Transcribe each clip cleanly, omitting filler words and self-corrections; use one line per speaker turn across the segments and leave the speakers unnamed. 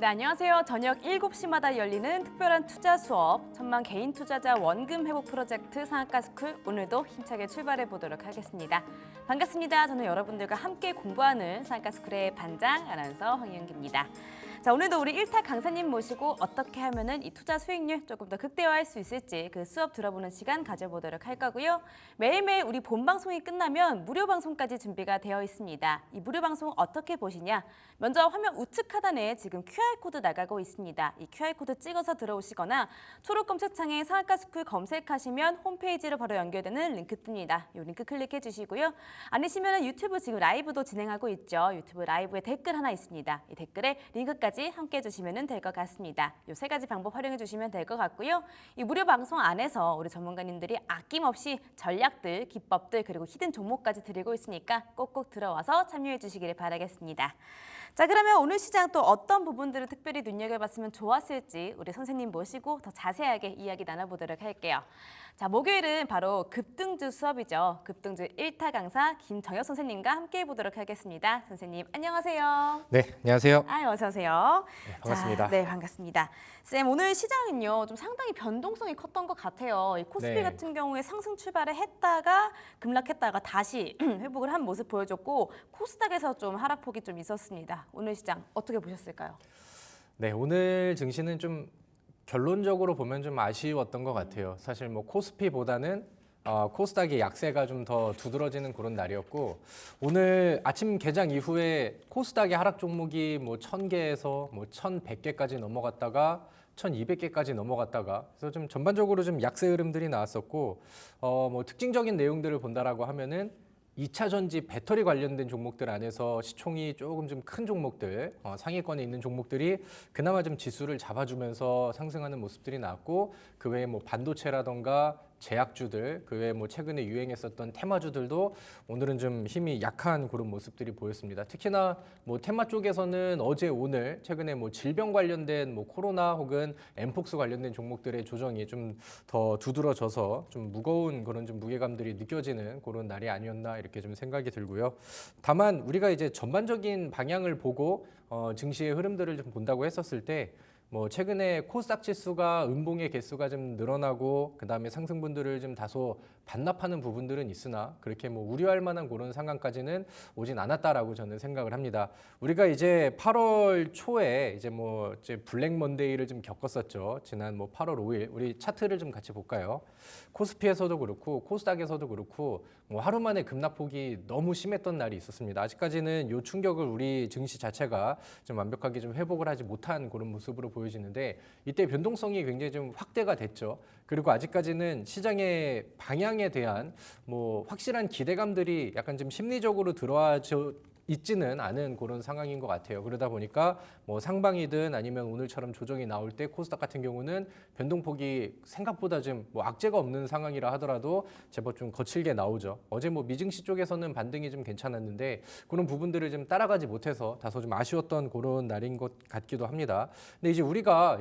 네, 안녕하세요. 저녁 7시마다 열리는 특별한 투자 수업, 천만 개인 투자자 원금 회복 프로젝트 상한가 스쿨, 오늘도 힘차게 출발해 보도록 하겠습니다. 반갑습니다. 저는 여러분들과 함께 공부하는 상한가 스쿨의 반장 아나운서 황윤기입니다. 자, 오늘도 우리 1타 강사님 모시고 어떻게 하면은 이 투자 수익률 조금 더 극대화할 수 있을지 그 수업 들어보는 시간 가져보도록 할 거고요. 매일매일 우리 본 방송이 끝나면 무료 방송까지 준비가 되어 있습니다. 이 무료 방송 어떻게 보시냐? 먼저 화면 우측 하단에 지금 QR코드 나가고 있습니다. 이 QR코드 찍어서 들어오시거나 초록 검색창에 상한가 스쿨 검색하시면 홈페이지로 바로 연결되는 링크 뜹니다. 이 링크 클릭해 주시고요. 아니시면 유튜브 지금 라이브도 진행하고 있죠. 유튜브 라이브에 댓글 하나 있습니다. 이 댓글에 링크까지 함께 해주시면 될 것 같습니다. 이 세 가지 방법 활용해 주시면 될 것 같고요. 이 무료 방송 안에서 우리 전문가님들이 아낌없이 전략들, 기법들 그리고 히든 종목까지 드리고 있으니까 꼭꼭 들어와서 참여해 주시기를 바라겠습니다. 자, 그러면 오늘 시장 또 어떤 부분들을 특별히 눈여겨봤으면 좋았을지 우리 선생님 모시고 더 자세하게 이야기 나눠보도록 할게요. 자, 목요일은 바로 급등주 수업이죠. 급등주 1타 강사 김정혁 선생님과 함께 해보도록 하겠습니다. 선생님 안녕하세요.
네, 안녕하세요.
어서 오세요.
네, 반갑습니다.
자, 네, 반갑습니다. 쌤, 오늘 시장은요 좀 상당히 변동성이 컸던 것 같아요. 이 코스피
네.
같은 경우에 상승 출발을 했다가 급락했다가 다시 회복을 한 모습 보여줬고 코스닥에서 좀 하락폭이 좀 있었습니다. 오늘 시장 어떻게 보셨을까요?
네, 오늘 증시는 좀 결론적으로 보면 좀 아쉬웠던 것 같아요. 사실 뭐 코스피보다는 코스닥의 약세가 좀 더 두드러지는 그런 날이었고, 오늘 아침 개장 이후에 코스닥의 하락 종목이 뭐 1000개에서 뭐 1100개까지 넘어갔다가 1200개까지 넘어갔다가, 그래서 좀 전반적으로 좀 약세 흐름들이 나왔었고, 뭐 특징적인 내용들을 본다라고 하면은 2차 전지 배터리 관련된 종목들 안에서 시총이 조금 좀 큰 종목들, 상위권에 있는 종목들이 그나마 좀 지수를 잡아주면서 상승하는 모습들이 나왔고, 그 외에 뭐 반도체라던가 제약주들, 그 외에 뭐 최근에 유행했었던 테마주들도 오늘은 좀 힘이 약한 그런 모습들이 보였습니다. 특히나 뭐 테마 쪽에서는 어제 오늘 최근에 뭐 질병 관련된 뭐 코로나 혹은 엠폭스 관련된 종목들의 조정이 좀 더 두드러져서 좀 무거운 그런 좀 무게감들이 느껴지는 그런 날이 아니었나 이렇게 좀 생각이 들고요. 다만 우리가 이제 전반적인 방향을 보고 증시의 흐름들을 좀 본다고 했었을 때, 뭐 최근에 코스닥 지수가 음봉의 개수가 좀 늘어나고 그다음에 상승분들을 좀 다소 반납하는 부분들은 있으나 그렇게 뭐 우려할 만한 그런 상황까지는 오진 않았다라고 저는 생각을 합니다. 우리가 이제 8월 초에 이제 블랙 먼데이를 좀 겪었었죠. 지난 뭐 8월 5일 우리 차트를 좀 같이 볼까요? 코스피에서도 그렇고 코스닥에서도 그렇고 뭐 하루 만에 급락폭이 너무 심했던 날이 있었습니다. 아직까지는 이 충격을 우리 증시 자체가 좀 완벽하게 좀 회복을 하지 못한 그런 모습으로 보여지는데, 이때 변동성이 굉장히 좀 확대가 됐죠. 그리고 아직까지는 시장의 방향에 대한 뭐 확실한 기대감들이 약간 좀 심리적으로 들어와져 있지는 않은 그런 상황인 것 같아요. 그러다 보니까 뭐 상방이든 아니면 오늘처럼 조정이 나올 때 코스닥 같은 경우는 변동폭이 생각보다 좀 뭐 악재가 없는 상황이라 하더라도 제법 좀 거칠게 나오죠. 어제 뭐 미증시 쪽에서는 반등이 좀 괜찮았는데 그런 부분들을 좀 따라가지 못해서 다소 좀 아쉬웠던 그런 날인 것 같기도 합니다. 근데 이제 우리가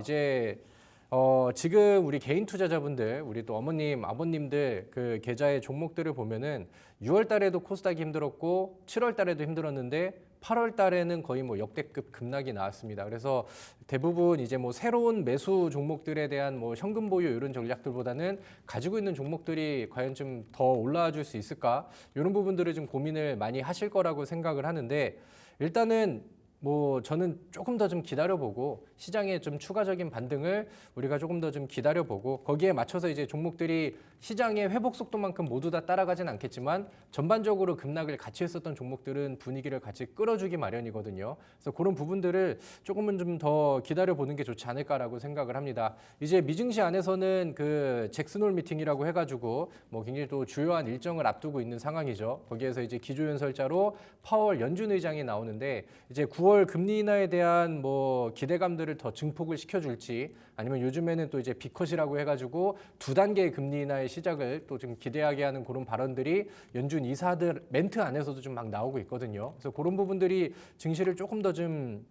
지금 우리 개인 투자자분들, 우리 또 어머님, 아버님들 그 계좌의 종목들을 보면은 6월 달에도 코스닥이 힘들었고 7월 달에도 힘들었는데 8월 달에는 거의 뭐 역대급 급락이 나왔습니다. 그래서 대부분 이제 뭐 새로운 매수 종목들에 대한 뭐 현금 보유 이런 전략들보다는 가지고 있는 종목들이 과연 좀 더 올라와 줄 수 있을까? 이런 부분들을 좀 고민을 많이 하실 거라고 생각을 하는데, 일단은 뭐 저는 조금 더 좀 기다려보고 시장의 좀 추가적인 반등을 우리가 조금 더 좀 기다려보고 거기에 맞춰서 이제 종목들이 시장의 회복 속도만큼 모두 다 따라가진 않겠지만 전반적으로 급락을 같이 했었던 종목들은 분위기를 같이 끌어주기 마련이거든요. 그래서 그런 부분들을 조금은 좀 더 기다려보는 게 좋지 않을까라고 생각을 합니다. 이제 미증시 안에서는 그 잭슨홀 미팅이라고 해가지고 뭐 굉장히 또 주요한 일정을 앞두고 있는 상황이죠. 거기에서 이제 기조연설자로 파월 연준 의장이 나오는데, 이제 9월 금리 인하에 대한 뭐 기대감들을 더 증폭을 시켜줄지, 아니면 요즘에는 또 이제 비컷이라고 해가지고 2단계의 금리 인하의 시작을 또 좀 기대하게 하는 그런 발언들이 연준 이사들 멘트 안에서도 좀 막 나오고 있거든요. 그래서 그런 부분들이 증시를 조금 더 좀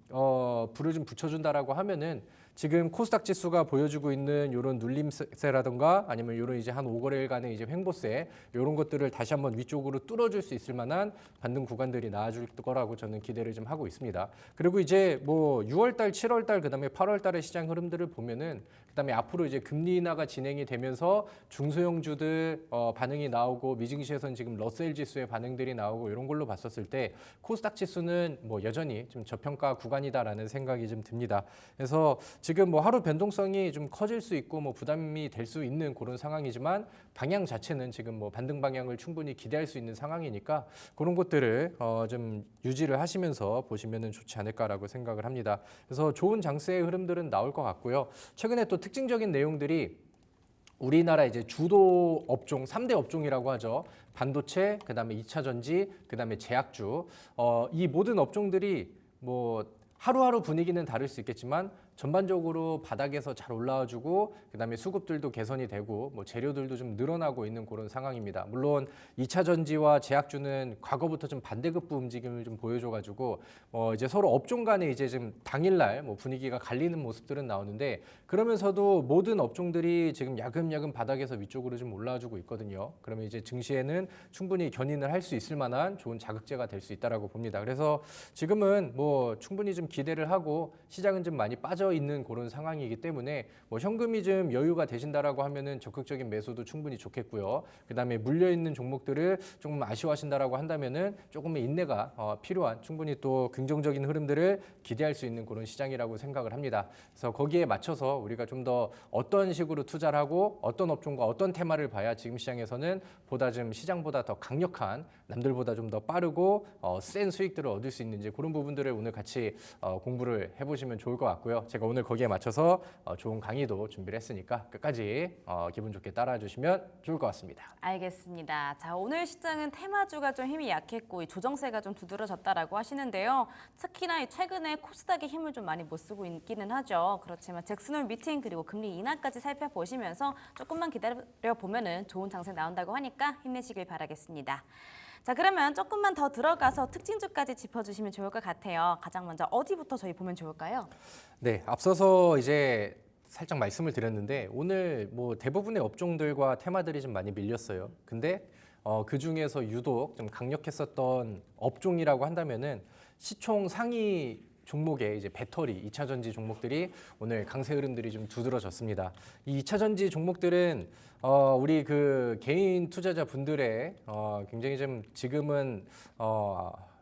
불을 좀 붙여준다라고 하면은 지금 코스닥 지수가 보여주고 있는 이런 눌림세라든가 아니면 이런 이제 한 5거래일간의 이제 횡보세 이런 것들을 다시 한번 위쪽으로 뚫어줄 수 있을 만한 반등 구간들이 나와줄 거라고 저는 기대를 좀 하고 있습니다. 그리고 이제 뭐 6월달, 7월달 그다음에 8월달의 시장 흐름들을 보면은 그다음에 앞으로 이제 금리 인하가 진행이 되면서 중소형주들 반응이 나오고 미증시에서는 지금 러셀 지수의 반응들이 나오고 이런 걸로 봤었을 때 코스닥 지수는 뭐 여전히 좀 저평가 구간이다라는 생각이 좀 듭니다. 그래서 지금 뭐 하루 변동성이 좀 커질 수 있고 뭐 부담이 될 수 있는 그런 상황이지만 방향 자체는 지금 뭐 반등 방향을 충분히 기대할 수 있는 상황이니까 그런 것들을 좀 유지를 하시면서 보시면은 좋지 않을까라고 생각을 합니다. 그래서 좋은 장세의 흐름들은 나올 것 같고요. 최근에 또 특징적인 내용들이 우리나라 이제 주도 업종, 3대 업종이라고 하죠. 반도체, 그다음에 2차 전지, 그다음에 제약주. 이 모든 업종들이 뭐 하루하루 분위기는 다를 수 있겠지만 전반적으로 바닥에서 잘 올라와주고 그다음에 수급들도 개선이 되고 뭐 재료들도 좀 늘어나고 있는 그런 상황입니다. 물론 2차 전지와 제약주는 과거부터 좀 반대급부 움직임을 좀 보여줘가지고 이제 서로 업종 간에 이제 좀 당일날 뭐 분위기가 갈리는 모습들은 나오는데 그러면서도 모든 업종들이 지금 야금야금 바닥에서 위쪽으로 좀 올라와주고 있거든요. 그러면 이제 증시에는 충분히 견인을 할 수 있을 만한 좋은 자극제가 될 수 있다라고 봅니다. 그래서 지금은 뭐 충분히 좀 기대를 하고 시장은 좀 많이 빠져 있는 그런 상황이기 때문에 뭐 현금이 좀 여유가 되신다라고 하면은 적극적인 매수도 충분히 좋겠고요. 그다음에 물려 있는 종목들을 조금 아쉬워하신다라고 한다면은 조금의 인내가 필요한 충분히 또 긍정적인 흐름들을 기대할 수 있는 그런 시장이라고 생각을 합니다. 그래서 거기에 맞춰서 우리가 좀 더 어떤 식으로 투자를 하고 어떤 업종과 어떤 테마를 봐야 지금 시장에서는 보다 좀 시장보다 더 강력한 남들보다 좀 더 빠르고 센 수익들을 얻을 수 있는지 그런 부분들을 오늘 같이 공부를 해보시면 좋을 것 같고요. 제가 오늘 거기에 맞춰서 좋은 강의도 준비를 했으니까 끝까지 기분 좋게 따라와 주시면 좋을 것 같습니다.
알겠습니다. 자, 오늘 시장은 테마주가 좀 힘이 약했고 이 조정세가 좀 두드러졌다라고 하시는데요. 특히나 최근에 코스닥의 힘을 좀 많이 못 쓰고 있기는 하죠. 그렇지만 잭슨홀 미팅 그리고 금리 인하까지 살펴보시면서 조금만 기다려 보면은 좋은 장세 나온다고 하니까 힘내시길 바라겠습니다. 자, 그러면 조금만 더 들어가서 특징주까지 짚어주시면 좋을 것 같아요. 가장 먼저 어디부터 저희 보면 좋을까요?
네, 앞서서 이제 살짝 말씀을 드렸는데 오늘 뭐 대부분의 업종들과 테마들이 좀 많이 밀렸어요. 근데 그 중에서 유독 좀 강력했었던 업종이라고 한다면은 시총 상위 종목의 이제 배터리, 2차 전지 종목들이 오늘 강세 흐름들이 좀 두드러졌습니다. 이 2차 전지 종목들은 우리 그 개인 투자자 분들의 굉장히 좀 지금은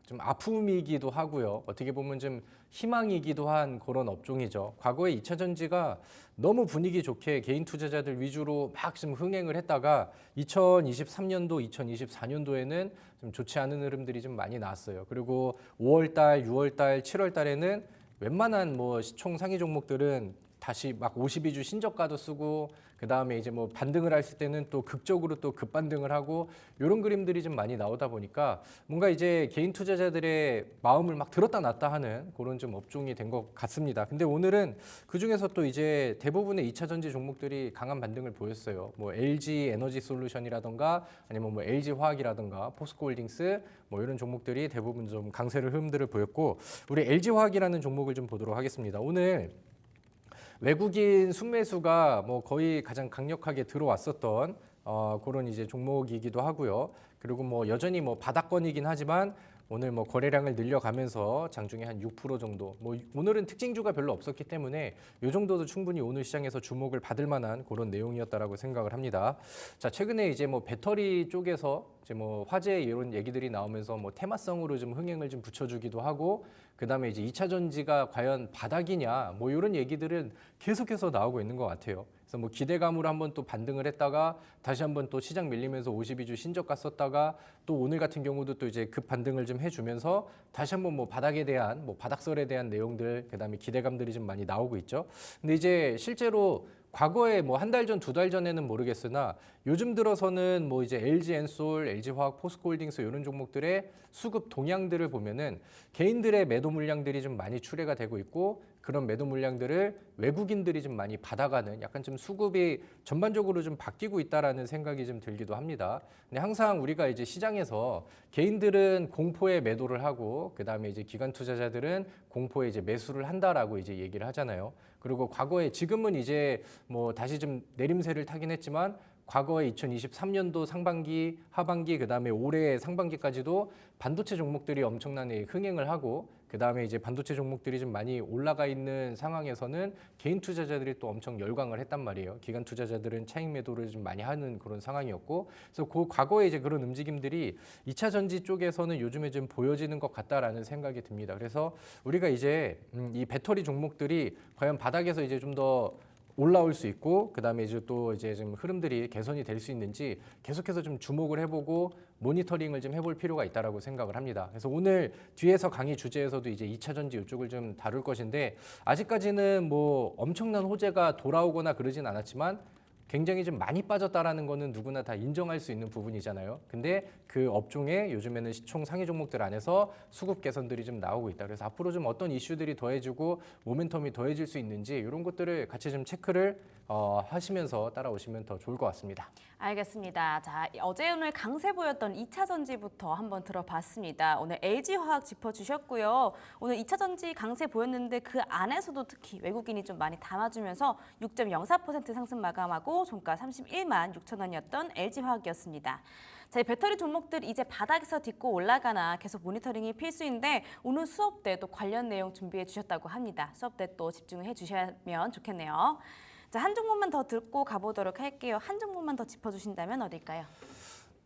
좀 아픔이기도 하고요. 어떻게 보면 좀 희망이기도 한 그런 업종이죠. 과거에 2차 전지가 너무 분위기 좋게 개인 투자자들 위주로 막 좀 흥행을 했다가 2023년도, 2024년도에는 좀 좋지 않은 흐름들이 좀 많이 나왔어요. 그리고 5월달, 6월달, 7월달에는 웬만한 뭐 시총 상위 종목들은 다시 막 52주 신저가도 쓰고 그 다음에 이제 뭐 반등을 했을 때는 또 극적으로 또 급반등을 하고 이런 그림들이 좀 많이 나오다 보니까 뭔가 이제 개인 투자자들의 마음을 막 들었다 놨다 하는 그런 좀 업종이 된 것 같습니다. 근데 오늘은 그 중에서 또 이제 대부분의 2차 전지 종목들이 강한 반등을 보였어요. 뭐 LG 에너지 솔루션이라던가 아니면 뭐 LG 화학이라던가 포스코홀딩스 뭐 이런 종목들이 대부분 좀 강세를 흐름들을 보였고 우리 LG 화학이라는 종목을 좀 보도록 하겠습니다. 오늘 외국인 순매수가 뭐 거의 가장 강력하게 들어왔었던 그런 이제 종목이기도 하고요. 그리고 뭐 여전히 뭐 바닥권이긴 하지만 오늘 뭐 거래량을 늘려가면서 장중에 한 6% 정도. 뭐 오늘은 특징주가 별로 없었기 때문에 이 정도도 충분히 오늘 시장에서 주목을 받을 만한 그런 내용이었다라고 생각을 합니다. 자, 최근에 이제 뭐 배터리 쪽에서 이제 뭐 화재 이런 얘기들이 나오면서 뭐 테마성으로 좀 흥행을 좀 붙여주기도 하고 그다음에 이제 2차 전지가 과연 바닥이냐 뭐 이런 얘기들은 계속해서 나오고 있는 것 같아요. 그래서 뭐 기대감으로 한번 또 반등을 했다가 다시 한번 또 시장 밀리면서 52주 신저가 썼다가 또 오늘 같은 경우도 또 이제 급 반등을 좀 해주면서 다시 한번 뭐 바닥에 대한 뭐 바닥설에 대한 내용들 그다음에 기대감들이 좀 많이 나오고 있죠. 근데 이제 실제로 과거에 뭐 한 달 전, 두 달 전에는 모르겠으나 요즘 들어서는 뭐 이제 LG엔솔, LG화학, 포스코홀딩스 이런 종목들의 수급 동향들을 보면은 개인들의 매도 물량들이 좀 많이 출회가 되고 있고 그런 매도 물량들을 외국인들이 좀 많이 받아가는 약간 좀 수급이 전반적으로 좀 바뀌고 있다라는 생각이 좀 들기도 합니다. 근데 항상 우리가 이제 시장에서 개인들은 공포에 매도를 하고 그다음에 이제 기관 투자자들은 공포에 이제 매수를 한다라고 이제 얘기를 하잖아요. 그리고 과거에 지금은 이제 뭐 다시 좀 내림세를 타긴 했지만 과거에 2023년도 상반기, 하반기, 그다음에 올해 상반기까지도 반도체 종목들이 엄청나게 흥행을 하고 그다음에 이제 반도체 종목들이 좀 많이 올라가 있는 상황에서는 개인 투자자들이 또 엄청 열광을 했단 말이에요. 기관 투자자들은 차익 매도를 좀 많이 하는 그런 상황이었고 그래서 그 과거에 이제 그런 움직임들이 2차 전지 쪽에서는 요즘에 좀 보여지는 것 같다라는 생각이 듭니다. 그래서 우리가 이제 이 배터리 종목들이 과연 바닥에서 이제 좀 더 올라올 수 있고 그다음에 이제 또 이제 좀 흐름들이 개선이 될 수 있는지 계속해서 좀 주목을 해보고 모니터링을 좀 해볼 필요가 있다라고 생각을 합니다. 그래서 오늘 뒤에서 강의 주제에서도 이제 2차 전지 이쪽을 좀 다룰 것인데 아직까지는 뭐 엄청난 호재가 돌아오거나 그러진 않았지만 굉장히 좀 많이 빠졌다라는 거는 누구나 다 인정할 수 있는 부분이잖아요. 근데 그 업종에 요즘에는 시총 상위 종목들 안에서 수급 개선들이 좀 나오고 있다. 그래서 앞으로 좀 어떤 이슈들이 더해지고 모멘텀이 더해질 수 있는지 이런 것들을 같이 좀 체크를 하시면서 따라오시면 더 좋을 것 같습니다.
알겠습니다. 자, 어제 오늘 강세 보였던 2차 전지부터 한번 들어봤습니다. 오늘 LG화학 짚어주셨고요. 오늘 2차 전지 강세 보였는데 그 안에서도 특히 외국인이 좀 많이 담아주면서 6.04% 상승 마감하고 종가 31만 6천 원이었던 LG화학이었습니다. 자, 이 배터리 종목들 이제 바닥에서 딛고 올라가나 계속 모니터링이 필수인데 오늘 수업 때 또 관련 내용 준비해 주셨다고 합니다. 수업 때 또 집중해 주시면 좋겠네요. 자, 한 종목만 더 듣고 가보도록 할게요. 한 종목만 더 짚어주신다면 어딜까요?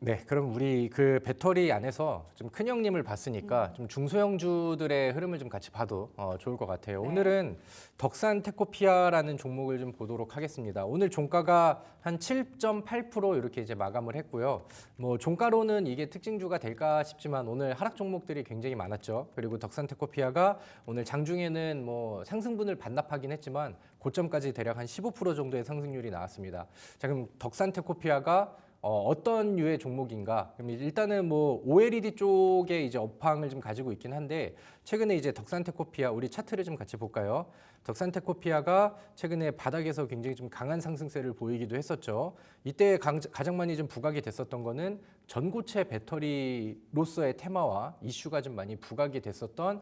네, 그럼 우리 그 배터리 안에서 좀 큰 형님을 봤으니까 좀 중소형주들의 흐름을 좀 같이 봐도 좋을 것 같아요.
네.
오늘은 덕산 테코피아라는 종목을 좀 보도록 하겠습니다. 오늘 종가가 한 7.8% 이렇게 이제 마감을 했고요. 뭐 종가로는 이게 특징주가 될까 싶지만 오늘 하락 종목들이 굉장히 많았죠. 그리고 덕산 테코피아가 오늘 장중에는 뭐 상승분을 반납하긴 했지만 고점까지 대략 한 15% 정도의 상승률이 나왔습니다. 자, 그럼 덕산 테코피아가 어떤 류의 종목인가? 그럼 일단은 뭐 OLED 쪽에 이제 업황을 좀 가지고 있긴 한데 최근에 이제 덕산테코피아 우리 차트를 좀 같이 볼까요? 덕산테코피아가 최근에 바닥에서 굉장히 좀 강한 상승세를 보이기도 했었죠. 이때 가장 많이 좀 부각이 됐었던 거는 전고체 배터리로서의 테마와 이슈가 좀 많이 부각이 됐었던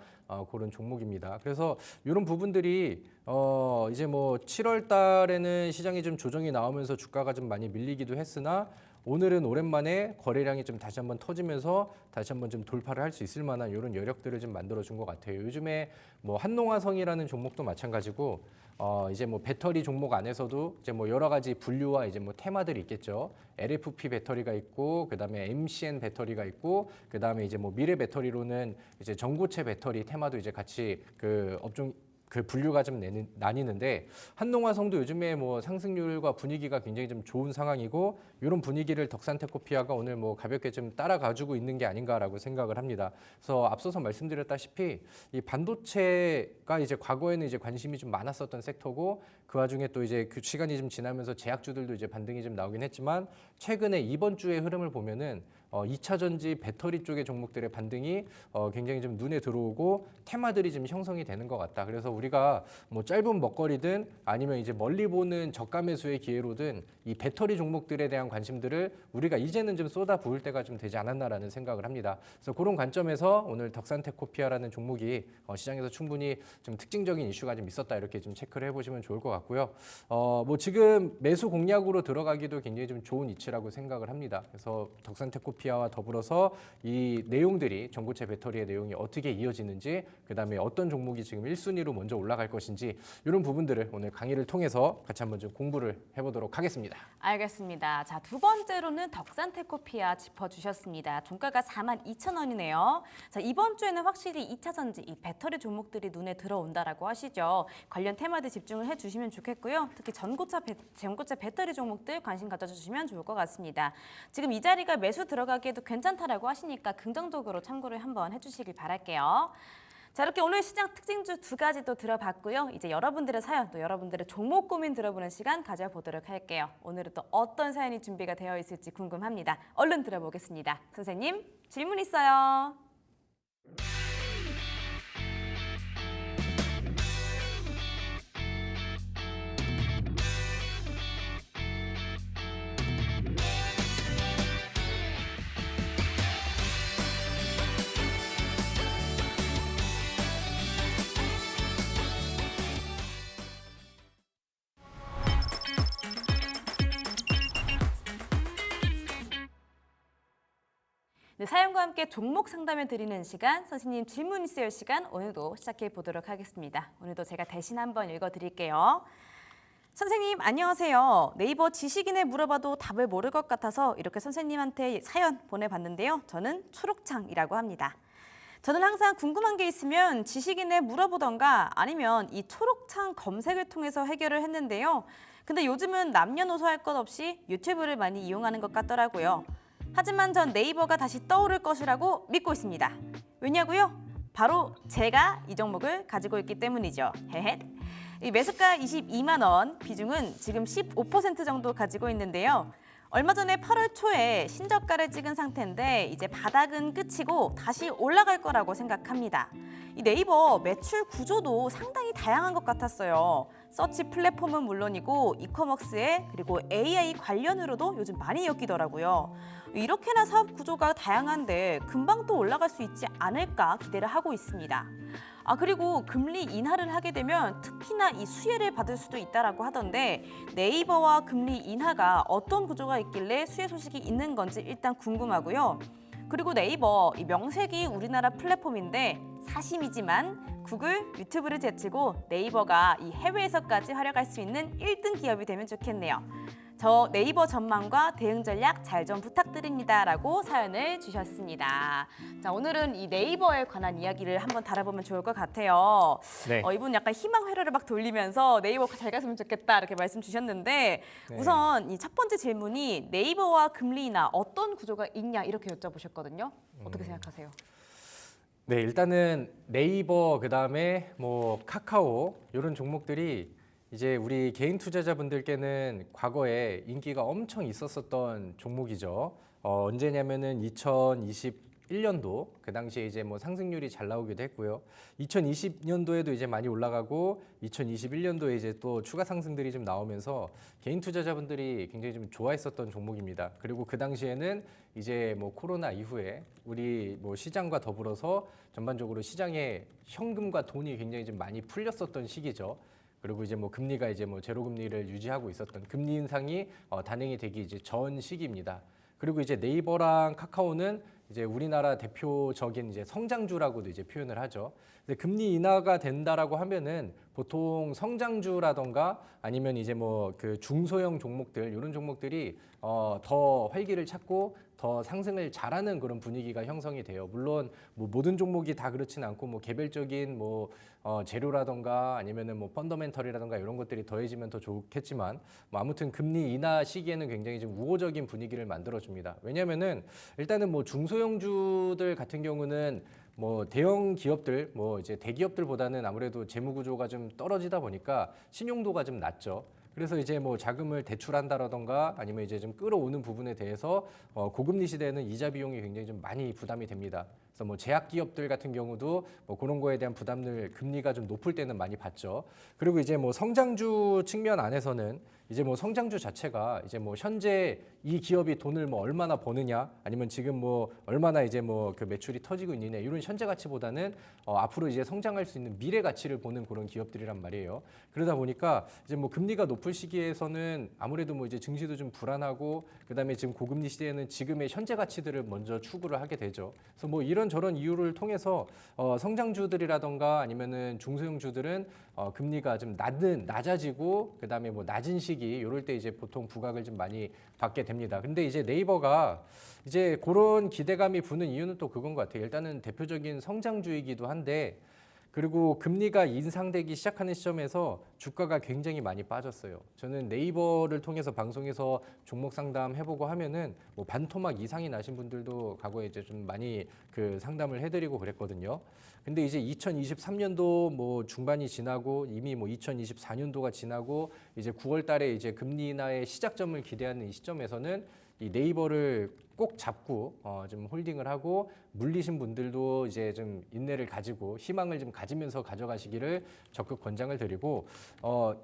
그런 종목입니다. 그래서 이런 부분들이 이제 뭐 7월 달에는 시장이 좀 조정이 나오면서 주가가 좀 많이 밀리기도 했으나 오늘은 오랜만에 거래량이 좀 다시 한번 터지면서 다시 한번 좀 돌파를 할 수 있을 만한 이런 여력들을 좀 만들어준 것 같아요. 요즘에 뭐 한농화성이라는 종목도 마찬가지고 이제 뭐 배터리 종목 안에서도 이제 뭐 여러 가지 분류와 이제 뭐 테마들이 있겠죠. LFP 배터리가 있고 그다음에 MCN 배터리가 있고 그다음에 이제 뭐 미래 배터리로는 이제 전고체 배터리 테마도 이제 같이 그 업종 그 분류가 좀 나뉘는데 한농화성도 요즘에 뭐 상승률과 분위기가 굉장히 좀 좋은 상황이고 이런 분위기를 덕산테코피아가 오늘 뭐 가볍게 좀 따라가지고 있는 게 아닌가라고 생각을 합니다. 그래서 앞서서 말씀드렸다시피 이 반도체가 이제 과거에는 이제 관심이 좀 많았었던 섹터고 그 와중에 또 이제 그 시간이 좀 지나면서 제약주들도 이제 반등이 좀 나오긴 했지만 최근에 이번 주의 흐름을 보면은 2차 전지 배터리 쪽의 종목들의 반등이 굉장히 좀 눈에 들어오고 테마들이 좀 형성이 되는 것 같다. 그래서 우리가 뭐 짧은 먹거리든 아니면 이제 멀리 보는 저가 매수의 기회로든 이 배터리 종목들에 대한 관심들을 우리가 이제는 좀 쏟아 부을 때가 좀 되지 않았나라는 생각을 합니다. 그래서 그런 관점에서 오늘 덕산테코피아라는 종목이 시장에서 충분히 좀 특징적인 이슈가 좀 있었다 이렇게 좀 체크를 해보시면 좋을 것 같고요. 뭐 지금 매수 공략으로 들어가기도 굉장히 좀 좋은 위치라고 생각을 합니다. 그래서 덕산테코피아와 더불어서 이 내용들이 전고체 배터리의 내용이 어떻게 이어지는지 그다음에 어떤 종목이 지금 1순위로 먼저 올라갈 것인지 이런 부분들을 오늘 강의를 통해서 같이 한번 좀 공부를 해보도록 하겠습니다.
알겠습니다. 자, 두 번째로는 덕산테코피아 짚어주셨습니다. 종가가 42,000원이네요. 자, 이번 주에는 확실히 2차 전지, 이 배터리 종목들이 눈에 들어온다라고 하시죠. 관련 테마들 집중을 해주시면 좋겠고요. 특히 전고체 배터리 종목들 관심 가져주시면 좋을 것 같습니다. 지금 이 자리가 매수 들어가기에도 괜찮다라고 하시니까 긍정적으로 참고를 한번 해주시길 바랄게요. 자, 이렇게 오늘 시장 특징주 두 가지 또 들어봤고요. 이제 여러분들의 사연, 또 여러분들의 종목 고민 들어보는 시간 가져보도록 할게요. 오늘은 또 어떤 사연이 준비가 되어 있을지 궁금합니다. 얼른 들어보겠습니다. 선생님, 질문 있어요. 네, 사연과 함께 종목 상담을 드리는 시간, 선생님 질문 있어요 시간 오늘도 시작해 보도록 하겠습니다. 오늘도 제가 대신 한번 읽어드릴게요. 선생님 안녕하세요. 네이버 지식인에 물어봐도 답을 모를 것 같아서 이렇게 선생님한테 사연 보내봤는데요. 저는 초록창이라고 합니다. 저는 항상 궁금한 게 있으면 지식인에 물어보던가 아니면 이 초록창 검색을 통해서 해결을 했는데요. 근데 요즘은 남녀노소 할 것 없이 유튜브를 많이 이용하는 것 같더라고요. 하지만 전 네이버가 다시 떠오를 것이라고 믿고 있습니다. 왜냐고요? 바로 제가 이 종목을 가지고 있기 때문이죠. 헤헷. 이 매수가 22만 원, 비중은 지금 15% 정도 가지고 있는데요. 얼마 전에 8월 초에 신저가를 찍은 상태인데 이제 바닥은 끝이고 다시 올라갈 거라고 생각합니다. 이 네이버 매출 구조도 상당히 다양한 것 같았어요. 서치 플랫폼은 물론이고 이커머스에 그리고 AI 관련으로도 요즘 많이 엮이더라고요. 이렇게나 사업 구조가 다양한데 금방 또 올라갈 수 있지 않을까 기대를 하고 있습니다. 그리고 금리 인하를 하게 되면 특히나 이 수혜를 받을 수도 있다라고 하던데 네이버와 금리 인하가 어떤 구조가 있길래 수혜 소식이 있는 건지 일단 궁금하고요. 그리고 네이버 이 명색이 우리나라 플랫폼인데 사심이지만 구글, 유튜브를 제치고 네이버가 이 해외에서까지 활약할 수 있는 1등 기업이 되면 좋겠네요. 저 네이버 전망과 대응 전략 잘 좀 부탁드립니다. 라고 사연을 주셨습니다. 자, 오늘은 이 네이버에 관한 이야기를 한번 다뤄보면 좋을 것 같아요.
네.
이분 약간 희망 회로를 막 돌리면서 네이버 잘 갔으면 좋겠다 이렇게 말씀 주셨는데
네.
우선 이 첫 번째 질문이 네이버와 금리 인하 어떤 구조가 있냐 이렇게 여쭤보셨거든요. 어떻게 생각하세요?
네, 일단은 네이버 그다음에 뭐 카카오 이런 종목들이 이제 우리 개인 투자자분들께는 과거에 인기가 엄청 있었었던 종목이죠. 언제냐면은 2021년도 그 당시에 이제 뭐 상승률이 잘 나오기도 했고요. 2020년도에도 이제 많이 올라가고 2021년도에 이제 또 추가 상승들이 좀 나오면서 개인 투자자분들이 굉장히 좀 좋아했었던 종목입니다. 그리고 그 당시에는 이제 뭐 코로나 이후에 우리 뭐 시장과 더불어서 전반적으로 시장에 현금과 돈이 굉장히 좀 많이 풀렸었던 시기죠. 그리고 이제 뭐 금리가 이제 뭐 제로 금리를 유지하고 있었던 금리 인상이 단행이 되기 이제 전 시기입니다. 그리고 이제 네이버랑 카카오는 이제 우리나라 대표적인 이제 성장주라고도 이제 표현을 하죠. 근데 금리 인하가 된다라고 하면은 보통 성장주라던가 아니면 이제 뭐 그 중소형 종목들 이런 종목들이 더 활기를 찾고 더 상승을 잘하는 그런 분위기가 형성이 돼요. 물론 뭐 모든 종목이 다 그렇진 않고 뭐 개별적인 뭐 재료라던가 아니면은 뭐 펀더멘털이라던가 이런 것들이 더해지면 더 좋겠지만 뭐 아무튼 금리 인하 시기에는 굉장히 좀 우호적인 분위기를 만들어줍니다. 왜냐면은 일단은 뭐 중소형주들 같은 경우는 뭐 대형 기업들, 뭐 이제 대기업들보다는 아무래도 재무 구조가 좀 떨어지다 보니까 신용도가 좀 낮죠. 그래서 이제 뭐 자금을 대출한다라던가 아니면 이제 좀 끌어오는 부분에 대해서 고금리 시대에는 이자 비용이 굉장히 좀 많이 부담이 됩니다. 그래서 뭐 제약 기업들 같은 경우도 뭐 그런 거에 대한 부담을 금리가 좀 높을 때는 많이 받죠. 그리고 이제 뭐 성장주 측면 안에서는 이제 뭐 성장주 자체가 이제 뭐 현재 이 기업이 돈을 뭐 얼마나 버느냐 아니면 지금 뭐 얼마나 이제 뭐 그 매출이 터지고 있느냐 이런 현재 가치보다는 앞으로 이제 성장할 수 있는 미래 가치를 보는 그런 기업들이란 말이에요. 그러다 보니까 이제 뭐 금리가 높을 시기에서는 아무래도 뭐 이제 증시도 좀 불안하고 그다음에 지금 고금리 시대에는 지금의 현재 가치들을 먼저 추구를 하게 되죠. 그래서 뭐 이런 저런 이유를 통해서 성장주들이라던가 아니면은 중소형주들은 금리가 좀 낮아지고 그다음에 뭐 낮은 시기 이럴 때 이제 보통 부각을 좀 많이 받게 됩니다. 근데 이제 네이버가 이제 그런 기대감이 부는 이유는 또 그건 것 같아요. 일단은 대표적인 성장주이기도 한데 그리고 금리가 인상되기 시작하는 시점에서 주가가 굉장히 많이 빠졌어요. 저는 네이버를 통해서 방송에서 종목 상담 해보고 하면은 뭐 반토막 이상이 나신 분들도 과거에 이제 좀 많이 그 상담을 해드리고 그랬거든요. 근데 이제 2023년도 뭐 중반이 지나고 이미 뭐 2024년도가 지나고 이제 9월 달에 이제 금리 인하의 시작점을 기대하는 이 시점에서는 이 네이버를 꼭 잡고 좀 홀딩을 하고 물리신 분들도 이제 좀 인내를 가지고 희망을 좀 가지면서 가져가시기를 적극 권장을 드리고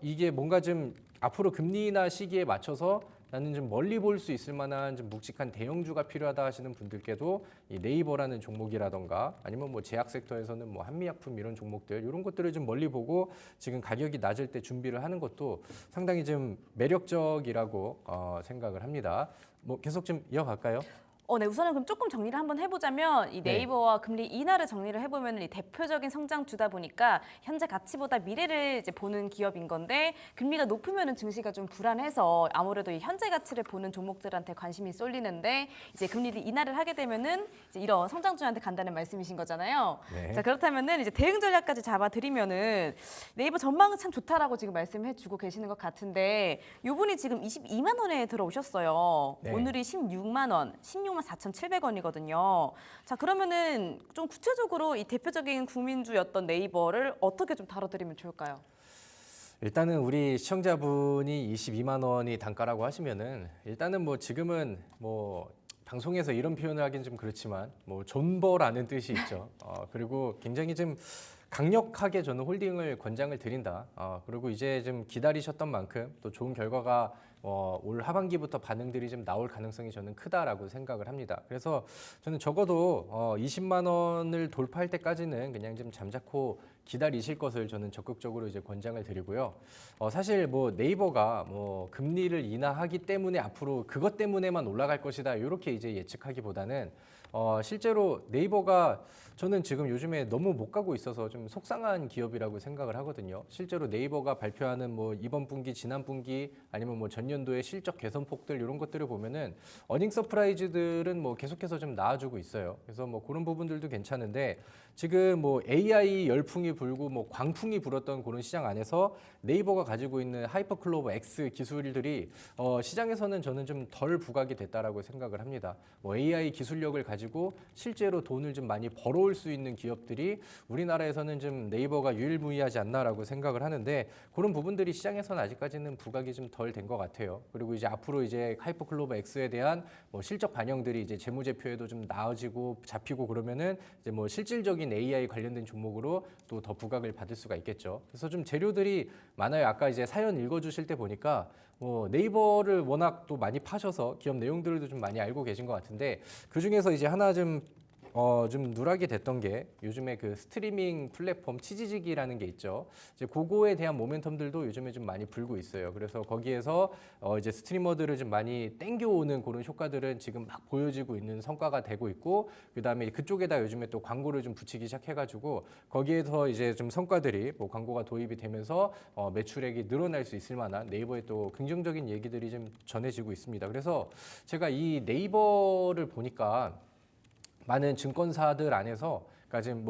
이게 뭔가 좀 앞으로 금리 인하 시기에 맞춰서 나는 좀 멀리 볼 수 있을 만한 좀 묵직한 대형주가 필요하다 하시는 분들께도 이 네이버라는 종목이라던가 아니면 뭐 제약 섹터에서는 뭐 한미약품 이런 종목들 이런 것들을 좀 멀리 보고 지금 가격이 낮을 때 준비를 하는 것도 상당히 좀 매력적이라고 생각을 합니다. 뭐 계속 좀 이어갈까요?
네. 우선은 그럼 조금 정리를 한번 해보자면 이
네.
네이버와 금리 인하를 정리를 해보면 이 대표적인 성장주다 보니까 현재 가치보다 미래를 이제 보는 기업인 건데 금리가 높으면은 증시가 좀 불안해서 아무래도 이 현재 가치를 보는 종목들한테 관심이 쏠리는데 이제 금리를 인하를 하게 되면은 이제 이런 성장주한테 간다는 말씀이신 거잖아요.
네.
자 그렇다면은 이제 대응 전략까지 잡아드리면은 네이버 전망은 참 좋다라고 지금 말씀해주고 계시는 것 같은데 요분이 지금 22만 원에 들어오셨어요.
네.
오늘이 16만 원, 16만 4,700원이거든요. 자, 그러면은 좀 구체적으로 이 대표적인 국민주였던 네이버를 어떻게 좀 다뤄드리면 좋을까요?
일단은 우리 시청자분이 22만 원이 단가라고 하시면은 일단은 뭐 지금은 뭐 방송에서 이런 표현을 하긴 좀 그렇지만 뭐 존버라는 뜻이 있죠. 그리고 굉장히 좀 강력하게 저는 홀딩을 권장을 드린다. 그리고 이제 좀 기다리셨던 만큼 또 좋은 결과가 올 하반기부터 반응들이 좀 나올 가능성이 저는 크다라고 생각을 합니다. 그래서 저는 적어도 20만 원을 돌파할 때까지는 그냥 좀 잠자코 기다리실 것을 저는 적극적으로 이제 권장을 드리고요. 사실 뭐 네이버가 뭐 금리를 인하하기 때문에 앞으로 그것 때문에만 올라갈 것이다 이렇게 이제 예측하기보다는 실제로 네이버가 저는 지금 요즘에 너무 못 가고 있어서 좀 속상한 기업이라고 생각을 하거든요. 실제로 네이버가 발표하는 뭐 이번 분기, 지난 분기 아니면 뭐 전년도의 실적 개선폭들 이런 것들을 보면은 어닝 서프라이즈들은 뭐 계속해서 좀 나아주고 있어요. 그래서 뭐 그런 부분들도 괜찮은데 지금 뭐 AI 열풍이 불고 뭐 광풍이 불었던 그런 시장 안에서 네이버가 가지고 있는 하이퍼클로버 X 기술들이 시장에서는 저는 좀 덜 부각이 됐다라고 생각을 합니다. 뭐 AI 기술력을 가지고 실제로 돈을 좀 많이 벌어올 수 있는 기업들이 우리나라에서는 좀 네이버가 유일무이하지 않나라고 생각을 하는데 그런 부분들이 시장에서는 아직까지는 부각이 좀 덜 된 것 같아요. 그리고 이제 앞으로 이제 하이퍼클로버 X에 대한 뭐 실적 반영들이 이제 재무제표에도 좀 나아지고 잡히고 그러면은 이제 뭐 실질적인 AI 관련된 종목으로 또 더 부각을 받을 수가 있겠죠. 그래서 좀 재료들이 많아요. 아까 이제 사연 읽어주실 때 보니까 뭐 네이버를 워낙 또 많이 파셔서 기업 내용들도 좀 많이 알고 계신 것 같은데 그 중에서 이제 하나 좀 누락이 됐던 게 요즘에 그 스트리밍 플랫폼 치지직이라는 게 있죠. 이제 그거에 대한 모멘텀들도 요즘에 좀 많이 불고 있어요. 그래서 거기에서 이제 스트리머들을 좀 많이 땡겨오는 그런 효과들은 지금 막 보여지고 있는 성과가 되고 있고 그다음에 그쪽에다 요즘에 또 광고를 좀 붙이기 시작해가지고 거기에서 이제 좀 성과들이 뭐 광고가 도입이 되면서 매출액이 늘어날 수 있을 만한 네이버의 또 긍정적인 얘기들이 좀 전해지고 있습니다. 그래서 제가 이 네이버를 보니까 많은 증권사들 안에서 그러니까 지금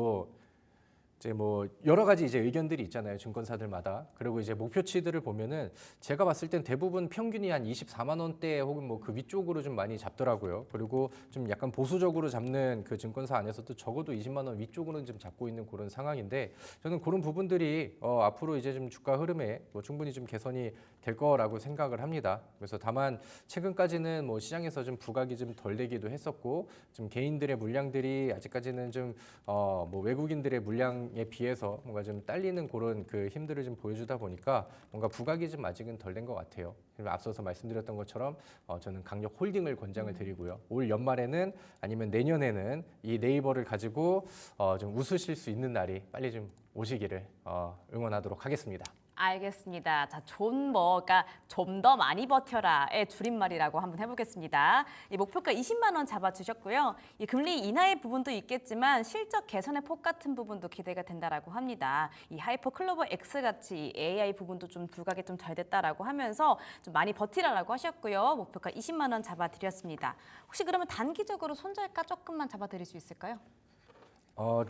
이제 뭐 여러 가지 이제 의견들이 있잖아요. 증권사들마다. 그리고 이제 목표치들을 보면은 제가 봤을 땐 대부분 평균이 한 24만 원대 혹은 뭐 그 위쪽으로 좀 많이 잡더라고요. 그리고 좀 약간 보수적으로 잡는 그 증권사 안에서도 적어도 20만 원 위쪽으로는 좀 잡고 있는 그런 상황인데 저는 그런 부분들이 앞으로 이제 좀 주가 흐름에 뭐 충분히 좀 개선이 될 거라고 생각을 합니다. 그래서 다만 최근까지는 뭐 시장에서 좀 부각이 좀 덜 되기도 했었고 좀 개인들의 물량들이 아직까지는 좀 뭐 외국인들의 물량에 비해서 뭔가 좀 딸리는 그런 그 힘들을 좀 보여주다 보니까 뭔가 부각이 좀 아직은 덜 된 것 같아요. 그리고 앞서서 말씀드렸던 것처럼 저는 강력 홀딩을 권장을 드리고요. 올 연말에는 아니면 내년에는 이 네이버를 가지고 좀 웃으실 수 있는 날이 빨리 좀 오시기를 응원하도록 하겠습니다.
알겠습니다. 자, 존버가 좀 더 많이 버텨라의 줄임말이라고 한번 해보겠습니다. 이 목표가 20만 원 잡아주셨고요. 이 금리 인하의 부분도 있겠지만 실적 개선의 폭 같은 부분도 기대가 된다라고 합니다. 이 하이퍼 클로버 X 같이 AI 부분도 좀 부각이 좀 잘 됐다라고 하면서 좀 많이 버티라라고 하셨고요. 목표가 20만 원 잡아드렸습니다. 혹시 그러면 단기적으로 손절가 조금만 잡아드릴 수 있을까요?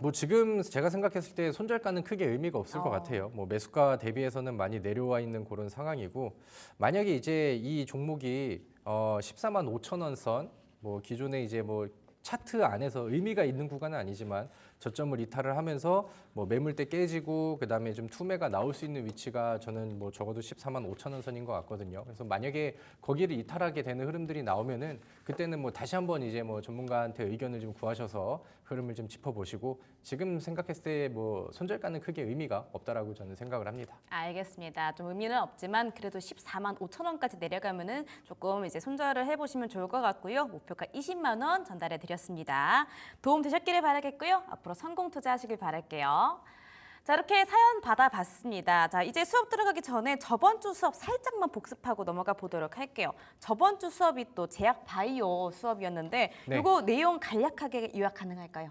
뭐 지금 제가 생각했을 때 손절가는 크게 의미가 없을 것 같아요. 뭐 매수가 대비해서는 많이 내려와 있는 그런 상황이고 만약에 이제 이 종목이 14만 5천 원 선, 뭐 기존에 이제 뭐 차트 안에서 의미가 있는 구간은 아니지만 저점을 이탈을 하면서 뭐 매물대 깨지고 그다음에 좀 투매가 나올 수 있는 위치가 저는 뭐 적어도 14만 5천 원 선인 것 같거든요. 그래서 만약에 거기를 이탈하게 되는 흐름들이 나오면은 그때는 뭐 다시 한번 이제 뭐 전문가한테 의견을 좀 구하셔서 흐름을 좀 짚어보시고 지금 생각했을 때 뭐 손절가는 크게 의미가 없다라고 저는 생각을 합니다.
알겠습니다. 좀 의미는 없지만 그래도 14만 5천 원까지 내려가면은 조금 이제 손절을 해보시면 좋을 것 같고요. 목표가 20만 원 전달해 드렸습니다. 도움 되셨기를 바라겠고요. 앞으로 성공 투자하시길 바랄게요. 자, 이렇게 사연 받아봤습니다. 자, 이제 수업 들어가기 전에 저번 주 수업 살짝만 복습하고 넘어가 보도록 할게요. 저번 주 수업이 또 제약 바이오 수업이었는데
네.
이거 내용 간략하게 요약 가능할까요?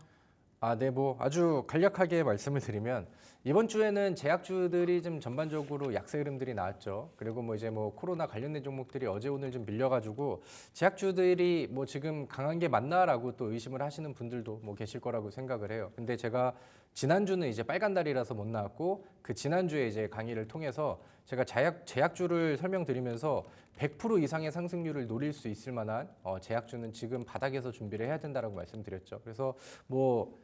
네, 뭐 아주 간략하게 말씀을 드리면 이번 주에는 제약주들이 좀 전반적으로 약세 흐름들이 나왔죠. 그리고 뭐 이제 뭐 코로나 관련된 종목들이 어제 오늘 좀 밀려가지고 제약주들이 뭐 지금 강한 게 맞나라고 또 의심을 하시는 분들도 뭐 계실 거라고 생각을 해요. 근데 제가 지난주는 이제 빨간 달이라서 못 나왔고 그 지난주에 이제 강의를 통해서 제가 제약주를 설명드리면서 100% 이상의 상승률을 노릴 수 있을 만한 제약주는 지금 바닥에서 준비를 해야 된다라고 말씀드렸죠. 그래서 뭐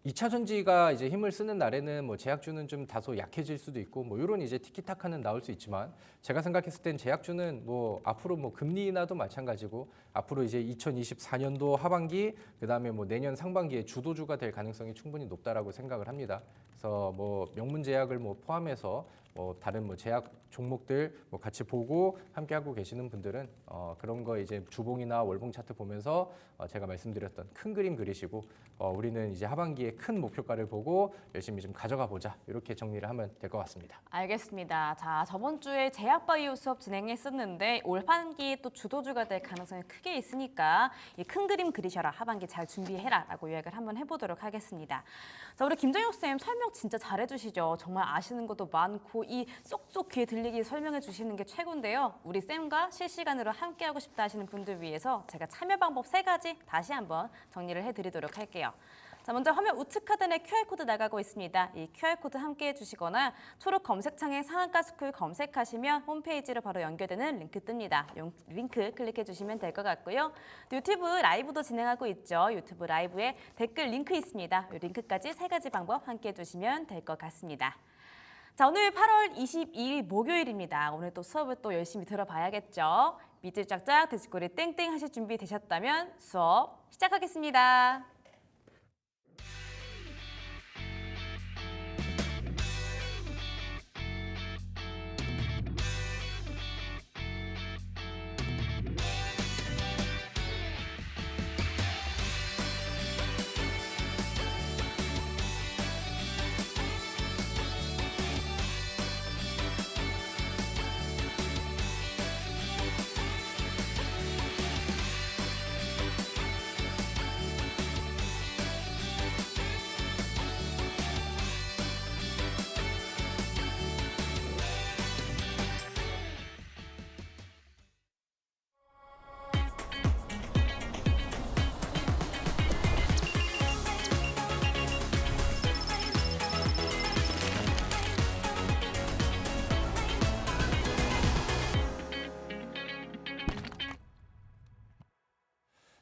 2차 전지가 이제 힘을 쓰는 날에는 뭐 제약주는 좀 다소 약해질 수도 있고 뭐 이런 이제 티키타카는 나올 수 있지만 제가 생각했을 땐 제약주는 뭐 앞으로 뭐 금리 인하도 마찬가지고 앞으로 이제 2024년도 하반기 그다음에 뭐 내년 상반기에 주도주가 될 가능성이 충분히 높다라고 생각을 합니다. 그래서 뭐 명문 제약을 뭐 포함해서 뭐 다른 뭐 제약 종목들 뭐 같이 보고 함께 하고 계시는 분들은 그런 거 이제 주봉이나 월봉 차트 보면서 제가 말씀드렸던 큰 그림 그리시고 우리는 이제 하반기에 큰 목표가를 보고 열심히 좀 가져가 보자 이렇게 정리를 하면 될 것 같습니다.
알겠습니다. 자, 저번 주에 제약바이오 수업 진행했었는데 올 하반기 또 주도주가 될 가능성이 크게 있으니까 이 큰 그림 그리셔라. 하반기 잘 준비해라 라고 요약을 한번 해보도록 하겠습니다. 자, 우리 김정혁 쌤 설명 진짜 잘해주시죠. 정말 아시는 것도 많고 이 쏙쏙 귀에 들리게 설명해 주시는 게 최고인데요. 우리 쌤과 실시간으로 함께하고 싶다 하시는 분들 위해서 제가 참여 방법 3가지 다시 한번 정리를 해드리도록 할게요. 자, 먼저 화면 우측 하단에 QR코드 나가고 있습니다. 이 QR코드 함께 해주시거나 초록 검색창에 상한가스쿨 검색하시면 홈페이지로 바로 연결되는 링크 뜹니다. 링크 클릭해 주시면 될 것 같고요. 또 유튜브 라이브도 진행하고 있죠. 유튜브 라이브에 댓글 링크 있습니다. 이 링크까지 3가지 방법 함께 해주시면 될 것 같습니다. 자, 오늘 8월 22일 목요일입니다. 오늘 또 수업을 또 열심히 들어봐야겠죠. 밑줄 짝짝 대치꼬리 땡땡 하실 준비 되셨다면 수업 시작하겠습니다.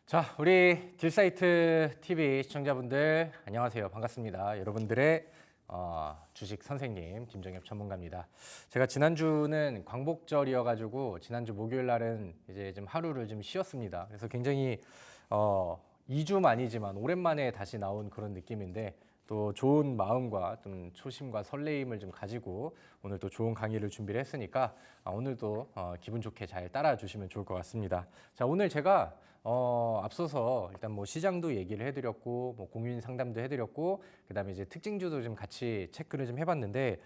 자, 우리 딜사이트 TV 시청자분들 안녕하세요. 반갑습니다. 여러분들의 주식 선생님 김정엽 전문가입니다. 제가 지난주는 광복절이어가지고 지난주 목요일 날은 이제 좀 하루를 좀 쉬었습니다. 그래서 굉장히 2주 만이지만 오랜만에 다시 나온 그런 느낌인데 또 좋은 마음과 좀 초심과 설레임을 좀 가지고 오늘 또 좋은 강의를 준비를 했으니까 오늘도 기분 좋게 잘 따라 주시면 좋을 것 같습니다. 자, 오늘 제가 앞서서 일단 뭐 시장도 얘기를 해드렸고 뭐 공인 상담도 해드렸고 그다음에 이제 특징주도 좀 같이 체크를 좀 해봤는데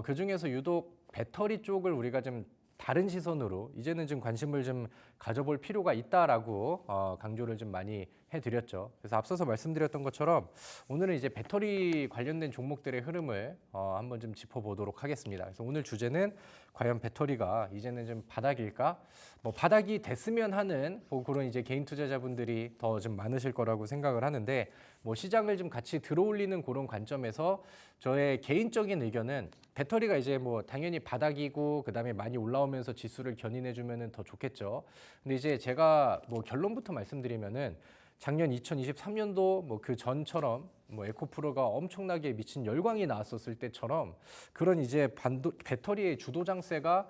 그 중에서 유독 배터리 쪽을 우리가 좀 다른 시선으로 이제는 좀 관심을 좀 가져볼 필요가 있다라고 강조를 좀 많이 해드렸죠. 그래서 앞서서 말씀드렸던 것처럼 오늘은 이제 배터리 관련된 종목들의 흐름을 한번 좀 짚어보도록 하겠습니다. 그래서 오늘 주제는 과연 배터리가 이제는 좀 바닥일까? 뭐 바닥이 됐으면 하는 뭐 그런 이제 개인 투자자분들이 더 좀 많으실 거라고 생각을 하는데 뭐 시장을 좀 같이 들어올리는 그런 관점에서 저의 개인적인 의견은 배터리가 이제 뭐 당연히 바닥이고 그다음에 많이 올라오면서 지수를 견인해 주면은 더 좋겠죠. 근데 이제 제가 뭐 결론부터 말씀드리면은 작년 2023년도 뭐 그 전처럼 뭐 에코프로가 엄청나게 미친 열광이 나왔었을 때처럼 그런 이제 배터리의 주도 장세가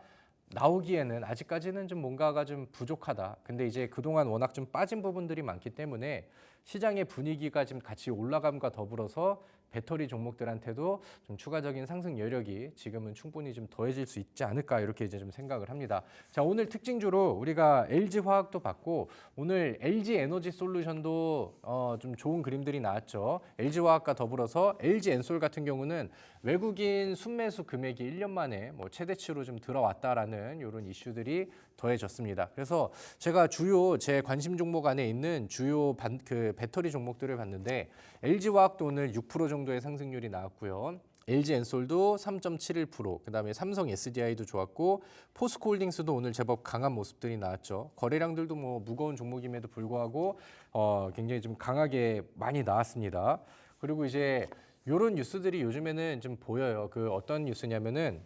나오기에는 아직까지는 좀 뭔가가 좀 부족하다. 근데 이제 그동안 워낙 좀 빠진 부분들이 많기 때문에 시장의 분위기가 지금 같이 올라감과 더불어서 배터리 종목들한테도 좀 추가적인 상승 여력이 지금은 충분히 좀 더해질 수 있지 않을까 이렇게 이제 좀 생각을 합니다. 자, 오늘 특징주로 우리가 LG화학도 봤고 오늘 LG에너지솔루션도 좀 좋은 그림들이 나왔죠. LG화학과 더불어서 LG엔솔 같은 경우는 외국인 순매수 금액이 1년 만에 뭐 최대치로 좀 들어왔다라는 이런 이슈들이 더해졌습니다. 그래서 제가 주요 제 관심 종목 안에 있는 주요 그 배터리 종목들을 봤는데 LG화학도 오늘 6% 정도의 상승률이 나왔고요. LG엔솔도 3.71%, 그다음에 삼성 SDI도 좋았고 포스코홀딩스도 오늘 제법 강한 모습들이 나왔죠. 거래량들도 뭐 무거운 종목임에도 불구하고 굉장히 좀 강하게 많이 나왔습니다. 그리고 이제 이런 뉴스들이 요즘에는 좀 보여요. 그 어떤 뉴스냐면은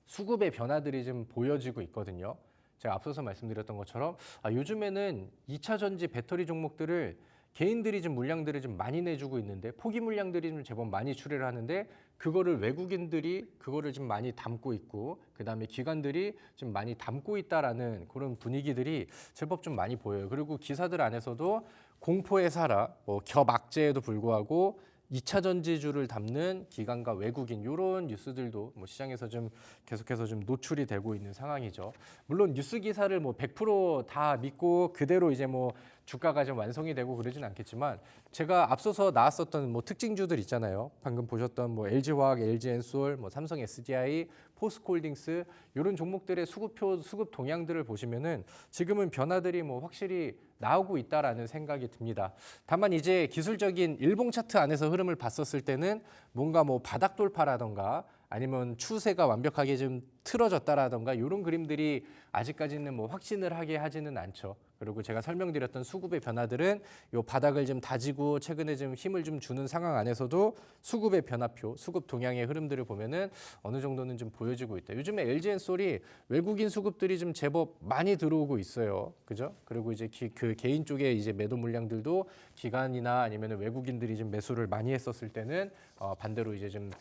수급의 변화들이 좀 보여지고 있거든요. 제가 앞서서 말씀드렸던 것처럼 요즘에는 2차 전지 배터리 종목들을 개인들이 좀 물량들을 좀 많이 내주고 있는데 포기 물량들이 좀 제법 많이 출회를 하는데 그거를 외국인들이 그거를 좀 많이 담고 있고 그다음에 기관들이 좀 많이 담고 있다라는 그런 분위기들이 제법 좀 많이 보여요. 그리고 기사들 안에서도 공포의 사라, 뭐 겹악재에도 불구하고 2차 전지주를 담는 기관과 외국인 이런 뉴스들도 뭐 시장에서 좀 계속해서 좀 노출이 되고 있는 상황이죠. 물론 뉴스 기사를 뭐 100% 믿고 그대로 이제 뭐 주가가 좀 완성이 되고 그러진 않겠지만 제가 앞서서 나왔었던 뭐 특징주들 있잖아요. 방금 보셨던 뭐 LG화학, LG엔솔, 뭐 삼성 SDI, 포스코홀딩스 이런 종목들의 수급표, 수급 동향들을 보시면은 지금은 변화들이 뭐 확실히 나오고 있다라는 생각이 듭니다. 다만 이제 기술적인 일봉 차트 안에서 흐름을 봤었을 때는 뭔가 뭐 바닥 돌파라던가 아니면 추세가 완벽하게 좀 틀어졌다라던가 이런 그림들이 아직까지는 뭐 확신을 하게 하지는 않죠. 그리고 제가 설명드렸던 수급의 변화들은 이 바닥을 좀 다지고 최근에 좀 힘을 좀 주는 상황 안에서도 수급의 변화표, 수급 동향의 흐름들을 보면은 어느 정도는 좀 보여지고 있다. 요즘에 LG엔솔이 외국인 수급들이 좀 제법 많이 들어오고 있어요. 그죠? 그리고 이제 그 개인 쪽에 이제 매도 물량들도 기관이나 아니면 외국인들이 좀 매수를 많이 했었을 때는 반대로 이제 좀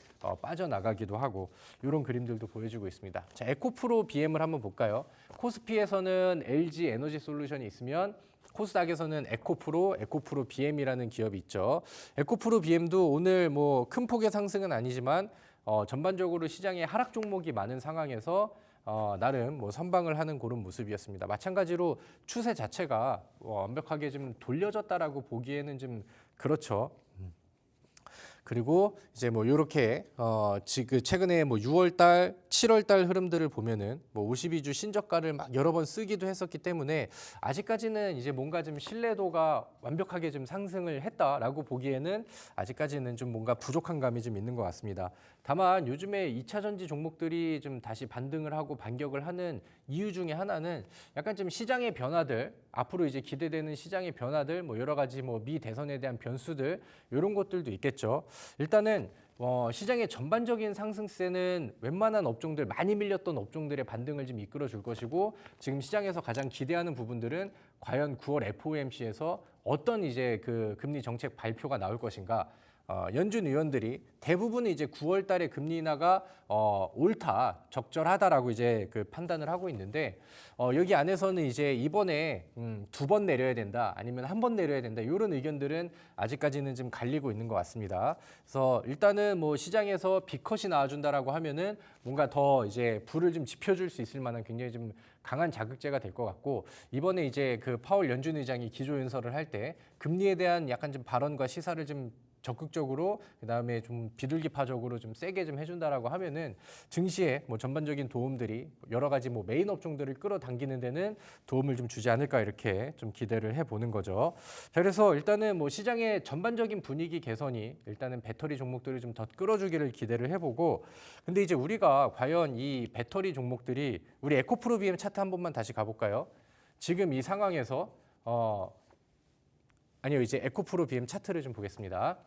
빠져나가기도 하고 이런 그림들도 보여지고 있습니다. 자, 에코프로 BM을 한번 볼까요? 코스피에서는 LG 에너지 솔루션이 있으면 코스닥에서는 에코프로 BM이라는 기업이 있죠. 에코프로 BM도 오늘 뭐 큰 폭의 상승은 아니지만 전반적으로 시장에 하락 종목이 많은 상황에서 나름 뭐 선방을 하는 그런 모습이었습니다. 마찬가지로 추세 자체가 완벽하게 좀 돌려졌다라고 보기에는 좀 그렇죠. 그리고 이제 뭐 이렇게 지금 최근에 뭐 6월달, 7월달 흐름들을 보면은 뭐 52주 신저가를 막 여러 번 쓰기도 했었기 때문에 아직까지는 이제 뭔가 좀 신뢰도가 완벽하게 좀 상승을 했다라고 보기에는 아직까지는 좀 뭔가 부족한 감이 좀 있는 것 같습니다. 다만 요즘에 2차 전지 종목들이 좀 다시 반등을 하고 반격을 하는 이유 중에 하나는 약간 좀 시장의 변화들, 앞으로 이제 기대되는 시장의 변화들, 뭐 여러 가지 뭐 미 대선에 대한 변수들 이런 것들도 있겠죠. 일단은 시장의 전반적인 상승세는 웬만한 업종들 많이 밀렸던 업종들의 반등을 좀 이끌어 줄 것이고 지금 시장에서 가장 기대하는 부분들은 과연 9월 FOMC에서 어떤 이제 그 금리 정책 발표가 나올 것인가. 연준 의원들이 대부분 이제 9월 달에 금리 인하가 옳다, 적절하다라고 이제 그 판단을 하고 있는데 여기 안에서는 이제 이번에 2번 내려야 된다, 아니면 1번 내려야 된다 이런 의견들은 아직까지는 좀 갈리고 있는 것 같습니다. 그래서 일단은 뭐 시장에서 B컷이 나와준다라고 하면은 뭔가 더 이제 불을 좀 지펴줄 수 있을 만한 굉장히 좀 강한 자극제가 될 것 같고 이번에 이제 그 파월 연준 의장이 기조연설을 할 때 금리에 대한 약간 좀 발언과 시사를 좀 적극적으로 그다음에 좀 비둘기파적으로 좀 세게 좀 해준다라고 하면은 증시에 뭐 전반적인 도움들이 여러 가지 뭐 메인 업종들을 끌어당기는 데는 도움을 좀 주지 않을까 이렇게 좀 기대를 해보는 거죠. 자, 그래서 일단은 뭐 시장의 전반적인 분위기 개선이 일단은 배터리 종목들을 좀 더 끌어주기를 기대를 해보고 근데 이제 우리가 과연 이 배터리 종목들이 우리 에코프로 BM 차트 한 번만 다시 가볼까요? 지금 이 상황에서 아니요, 이제 에코프로 BM 차트를 좀 보겠습니다.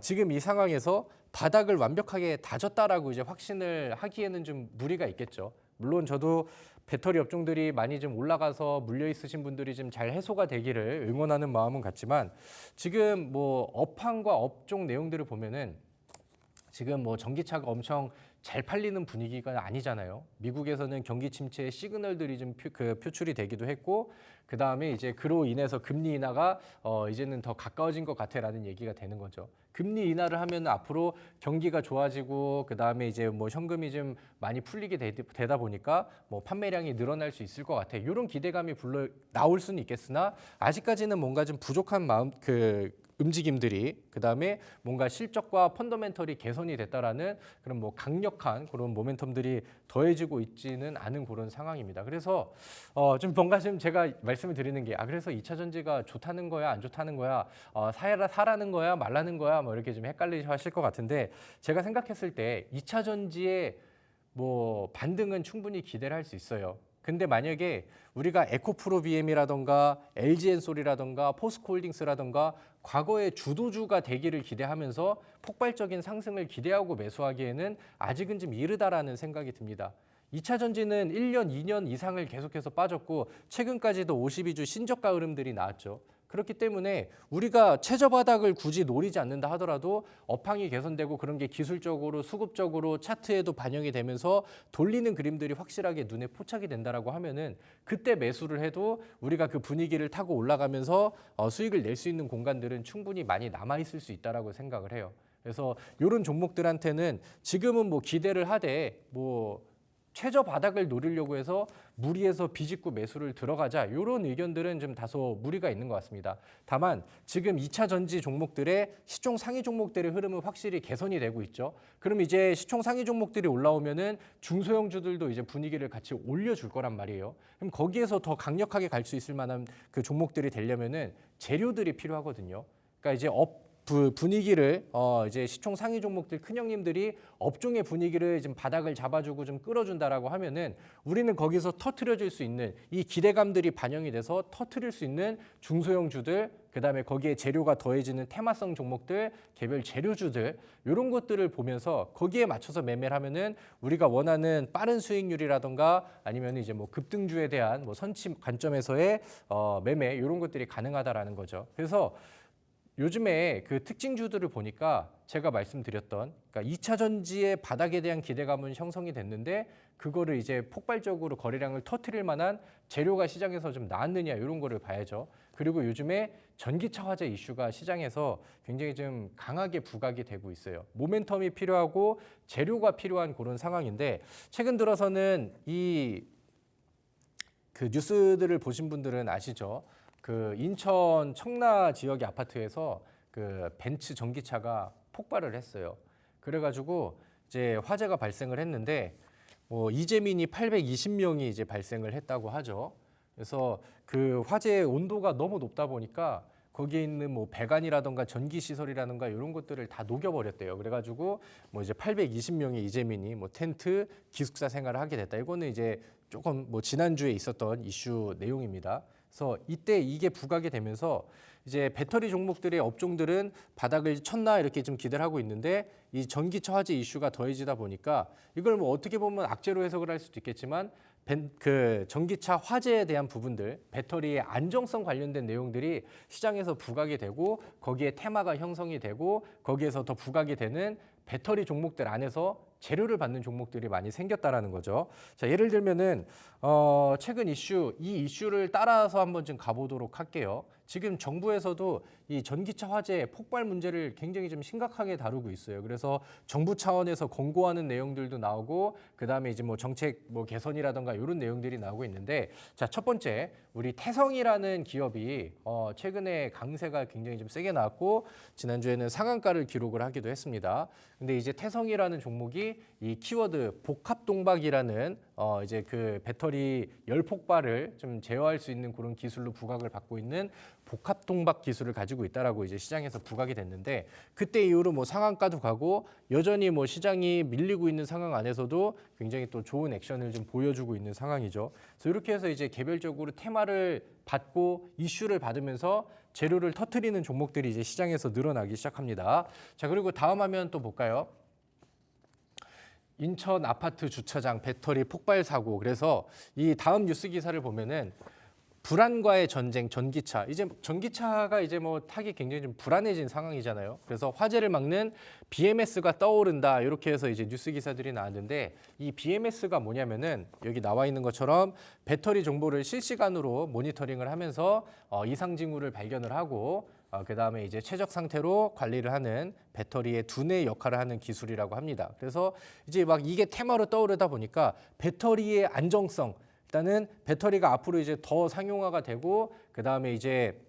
지금 이 상황에서 바닥을 완벽하게 다졌다라고 이제 확신을 하기에는 좀 무리가 있겠죠. 물론 저도 배터리 업종들이 많이 좀 올라가서 물려 있으신 분들이 좀 잘 해소가 되기를 응원하는 마음은 같지만 지금 뭐 업황과 업종 내용들을 보면은 지금 뭐 전기차가 엄청 잘 팔리는 분위기가 아니잖아요. 미국에서는 경기 침체의 시그널들이 좀 표출이 되기도 했고, 그 다음에 이제 그로 인해서 금리 인하가 이제는 더 가까워진 것 같아라는 얘기가 되는 거죠. 금리 인하를 하면 앞으로 경기가 좋아지고, 그 다음에 이제 뭐 현금이 좀 많이 풀리게 되다 보니까 뭐 판매량이 늘어날 수 있을 것 같아. 이런 기대감이 나올 수는 있겠으나 아직까지는 뭔가 좀 부족한 움직임들이, 그 다음에 뭔가 실적과 펀더멘털이 개선이 됐다라는 그런 뭐 강력한 그런 모멘텀들이 더해지고 있지는 않은 그런 상황입니다. 그래서 좀 뭔가 좀 제가 말씀을 드리는 게, 그래서 2차 전지가 좋다는 거야, 안 좋다는 거야, 사라는 거야, 말라는 거야, 뭐 이렇게 좀 헷갈리실 것 같은데, 제가 생각했을 때 2차 전지의 뭐 반등은 충분히 기대를 할 수 있어요. 근데 만약에 우리가 에코프로비엠이라던가 LG엔솔이라던가 포스코홀딩스라던가 과거의 주도주가 되기를 기대하면서 폭발적인 상승을 기대하고 매수하기에는 아직은 좀 이르다라는 생각이 듭니다. 2차 전지는 1년, 2년 이상을 계속해서 빠졌고 최근까지도 52주 신저가 흐름들이 나왔죠. 그렇기 때문에 우리가 최저 바닥을 굳이 노리지 않는다 하더라도 업황이 개선되고 그런 게 기술적으로 수급적으로 차트에도 반영이 되면서 돌리는 그림들이 확실하게 눈에 포착이 된다라고 하면은 그때 매수를 해도 우리가 그 분위기를 타고 올라가면서 수익을 낼 수 있는 공간들은 충분히 많이 남아 있을 수 있다라고 생각을 해요. 그래서 이런 종목들한테는 지금은 뭐 기대를 하되 뭐 최저 바닥을 노리려고 해서 무리해서 비집고 매수를 들어가자, 이런 의견들은 좀 다소 무리가 있는 것 같습니다. 다만 지금 2차 전지 종목들의 시총 상위 종목들의 흐름은 확실히 개선이 되고 있죠. 그럼 이제 시총 상위 종목들이 올라오면은 중소형주들도 이제 분위기를 같이 올려줄 거란 말이에요. 그럼 거기에서 더 강력하게 갈 수 있을 만한 그 종목들이 되려면은 재료들이 필요하거든요. 그러니까 이제 분위기를 이제 시총 상위 종목들 큰 형님들이 업종의 분위기를 좀 바닥을 잡아주고 좀 끌어준다라고 하면은 우리는 거기서 터트려줄 수 있는 이 기대감들이 반영이 돼서 터트릴 수 있는 중소형주들, 그다음에 거기에 재료가 더해지는 테마성 종목들, 개별 재료주들, 이런 것들을 보면서 거기에 맞춰서 매매를 하면은 우리가 원하는 빠른 수익률이라던가 아니면 이제 뭐 급등주에 대한 뭐 선취 관점에서의 매매, 이런 것들이 가능하다라는 거죠. 그래서 요즘에 그 특징주들을 보니까 제가 말씀드렸던, 그러니까 2차 전지의 바닥에 대한 기대감은 형성이 됐는데 그거를 이제 폭발적으로 거래량을 터트릴 만한 재료가 시장에서 좀 나왔느냐, 이런 거를 봐야죠. 그리고 요즘에 전기차 화재 이슈가 시장에서 굉장히 좀 강하게 부각이 되고 있어요. 모멘텀이 필요하고 재료가 필요한 그런 상황인데, 최근 들어서는 그 뉴스들을 보신 분들은 아시죠? 그 인천 청라 지역의 아파트에서 그 벤츠 전기차가 폭발을 했어요. 그래가지고 이제 화재가 발생을 했는데 뭐 이재민이 820명이 이제 발생을 했다고 하죠. 그래서 그 화재의 온도가 너무 높다 보니까 거기에 있는 뭐 배관이라던가 전기 시설이라던가 이런 것들을 다 녹여버렸대요. 그래가지고 뭐 이제 820명의 이재민이 뭐 텐트 기숙사 생활을 하게 됐다. 이거는 이제 조금 뭐 지난주에 있었던 이슈 내용입니다. 그래서 이때 이게 부각이 되면서 이제 배터리 종목들의 업종들은 바닥을 쳤나 이렇게 좀 기대를 하고 있는데, 이 전기차 화재 이슈가 더해지다 보니까 이걸 뭐 어떻게 보면 악재로 해석을 할 수도 있겠지만 그 전기차 화재에 대한 부분들, 배터리의 안정성 관련된 내용들이 시장에서 부각이 되고 거기에 테마가 형성이 되고 거기에서 더 부각이 되는 배터리 종목들 안에서 재료를 받는 종목들이 많이 생겼다라는 거죠. 자, 예를 들면은 최근 이 이슈를 따라서 한번 좀 가보도록 할게요. 지금 정부에서도 이 전기차 화재 폭발 문제를 굉장히 좀 심각하게 다루고 있어요. 그래서 정부 차원에서 권고하는 내용들도 나오고, 그 다음에 이제 뭐 정책 뭐 개선이라던가 이런 내용들이 나오고 있는데, 자, 첫 번째 우리 태성이라는 기업이 최근에 강세가 굉장히 좀 세게 나왔고 지난주에는 상한가를 기록을 하기도 했습니다. 근데 이제 태성이라는 종목이 이 키워드 복합동박이라는 이제 그 배터리 열 폭발을 좀 제어할 수 있는 그런 기술로 부각을 받고 있는 복합동박 기술을 가지고 있다라고 이제 시장에서 부각이 됐는데, 그때 이후로 뭐 상한가도 가고 여전히 뭐 시장이 밀리고 있는 상황 안에서도 굉장히 또 좋은 액션을 좀 보여주고 있는 상황이죠. 그래서 이렇게 해서 이제 개별적으로 테마를 받고 이슈를 받으면서 재료를 터트리는 종목들이 이제 시장에서 늘어나기 시작합니다. 자, 그리고 다음 화면 또 볼까요? 인천 아파트 주차장 배터리 폭발 사고. 그래서 이 다음 뉴스 기사를 보면은 불안과의 전쟁, 전기차. 이제 전기차가 이제 뭐 타기 굉장히 좀 불안해진 상황이잖아요. 그래서 화재를 막는 BMS가 떠오른다. 이렇게 해서 이제 뉴스 기사들이 나왔는데 이 BMS가 뭐냐면은 여기 나와 있는 것처럼 배터리 정보를 실시간으로 모니터링을 하면서 이상 징후를 발견을 하고 그다음에 이제 최적 상태로 관리를 하는 배터리의 두뇌 역할을 하는 기술이라고 합니다. 그래서 이제 막 이게 테마로 떠오르다 보니까 배터리의 안정성, 일단은 배터리가 앞으로 이제 더 상용화가 되고 그다음에 이제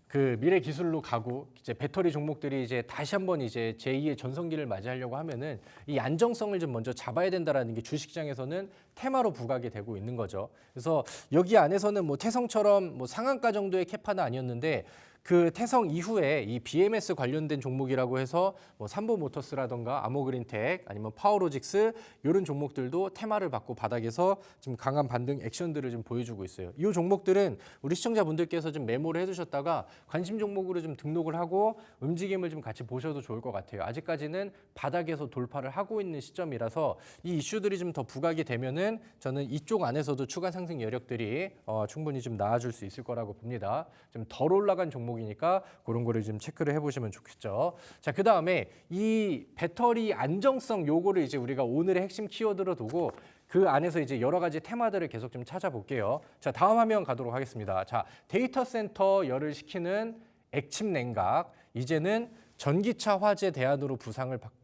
그 미래 기술로 가고 이제 배터리 종목들이 이제 다시 한번 이제 제2의 전성기를 맞이하려고 하면은 이 안정성을 좀 먼저 잡아야 된다라는 게 주식시장에서는 테마로 부각이 되고 있는 거죠. 그래서 여기 안에서는 뭐 태성처럼 뭐 상한가 정도의 캐파는 아니었는데 그 태성 이후에 이 BMS 관련된 종목이라고 해서 뭐 삼보모터스라던가 아모그린텍 아니면 파워로직스 이런 종목들도 테마를 받고 바닥에서 좀 강한 반등 액션들을 좀 보여주고 있어요. 이 종목들은 우리 시청자분들께서 좀 메모를 해두셨다가 관심 종목으로 좀 등록을 하고 움직임을 좀 같이 보셔도 좋을 것 같아요. 아직까지는 바닥에서 돌파를 하고 있는 시점이라서 이 이슈들이 좀 더 부각이 되면은 저는 이쪽 안에서도 추가 상승 여력들이 충분히 좀 나아질 수 있을 거라고 봅니다. 좀 덜 올라간 종목이니까 그런 거를 좀 체크를 해보시면 좋겠죠. 자, 그 다음에 이 배터리 안정성 요거를 이제 우리가 오늘의 핵심 키워드로 두고 그 안에서 이제 여러 가지 테마들을 계속 좀 찾아볼게요. 자, 다음 화면 가도록 하겠습니다. 자, 데이터 센터 열을 식히는 액침 냉각. 이제는 전기차 화재 대안으로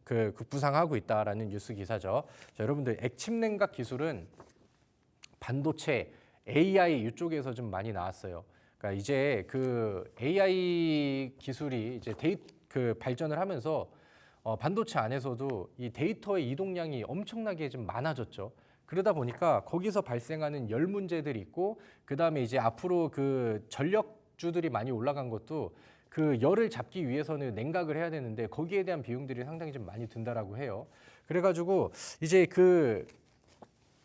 급부상하고 있다라는 뉴스 기사죠. 자, 여러분들 액침 냉각 기술은 반도체, AI 이쪽에서 좀 많이 나왔어요. 그러니까 이제 그 AI 기술이 이제 발전을 하면서 반도체 안에서도 이 데이터의 이동량이 엄청나게 좀 많아졌죠. 그러다 보니까 거기서 발생하는 열 문제들이 있고 그다음에 이제 앞으로 그 전력주들이 많이 올라간 것도 그 열을 잡기 위해서는 냉각을 해야 되는데 거기에 대한 비용들이 상당히 좀 많이 든다라고 해요. 그래가지고 이제 그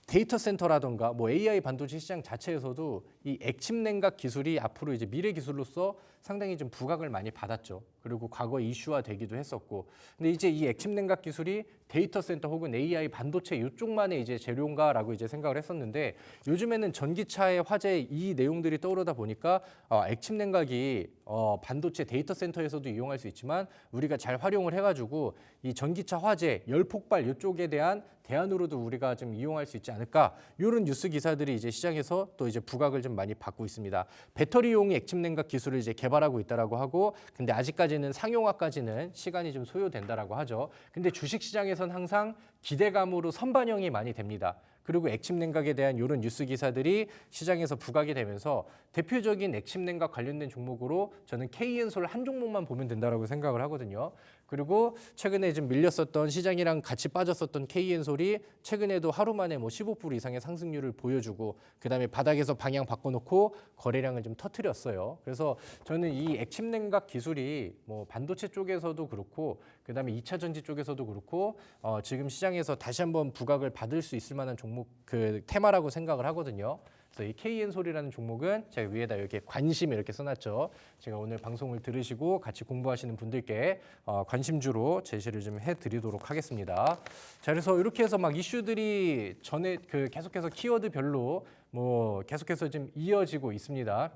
데이터 센터라던가 뭐 AI 반도체 시장 자체에서도 이 액침 냉각 기술이 앞으로 이제 미래 기술로서 상당히 좀 부각을 많이 받았죠. 그리고 과거에 이슈화 되기도 했었고. 근데 이제 이 액침 냉각 기술이 데이터 센터 혹은 AI 반도체 이쪽만의 이제 재료인가라고 이제 생각을 했었는데 요즘에는 전기차의 화재 이 내용들이 떠오르다 보니까 액침 냉각이 반도체 데이터 센터에서도 이용할 수 있지만 우리가 잘 활용을 해가지고 이 전기차 화재 열 폭발 이쪽에 대한 대안으로도 우리가 좀 이용할 수 있지 않을까 이런 뉴스 기사들이 이제 시장에서 또 이제 부각을 좀 많이 받고 있습니다. 배터리용 액침 냉각 기술을 이제 개발하고 있다라고 하고 근데 아직까지는 상용화까지는 시간이 좀 소요된다라고 하죠. 근데 주식 시장에선 항상 기대감으로 선반영이 많이 됩니다. 그리고 액침 냉각에 대한 이런 뉴스 기사들이 시장에서 부각이 되면서 대표적인 액침 냉각 관련된 종목으로 저는 K엔솔 한 종목만 보면 된다라고 생각을 하거든요. 그리고 최근에 좀 밀렸었던 시장이랑 같이 빠졌었던 K엔솔이 최근에도 하루 만에 뭐 15% 이상의 상승률을 보여주고 그다음에 바닥에서 방향 바꿔놓고 거래량을 좀 터뜨렸어요. 그래서 저는 이 액침 냉각 기술이 뭐 반도체 쪽에서도 그렇고 그다음에 2차 전지 쪽에서도 그렇고 지금 시장에서 다시 한번 부각을 받을 수 있을 만한 종목 그 테마라고 생각을 하거든요. 그래서 이 K엔솔이라는 종목은 제가 위에다 이렇게 관심 이렇게 써놨죠. 제가 오늘 방송을 들으시고 같이 공부하시는 분들께 관심주로 제시를 좀 해드리도록 하겠습니다. 자, 그래서 이렇게 해서 막 이슈들이 전에 그 계속해서 키워드별로 뭐 계속해서 좀 이어지고 있습니다.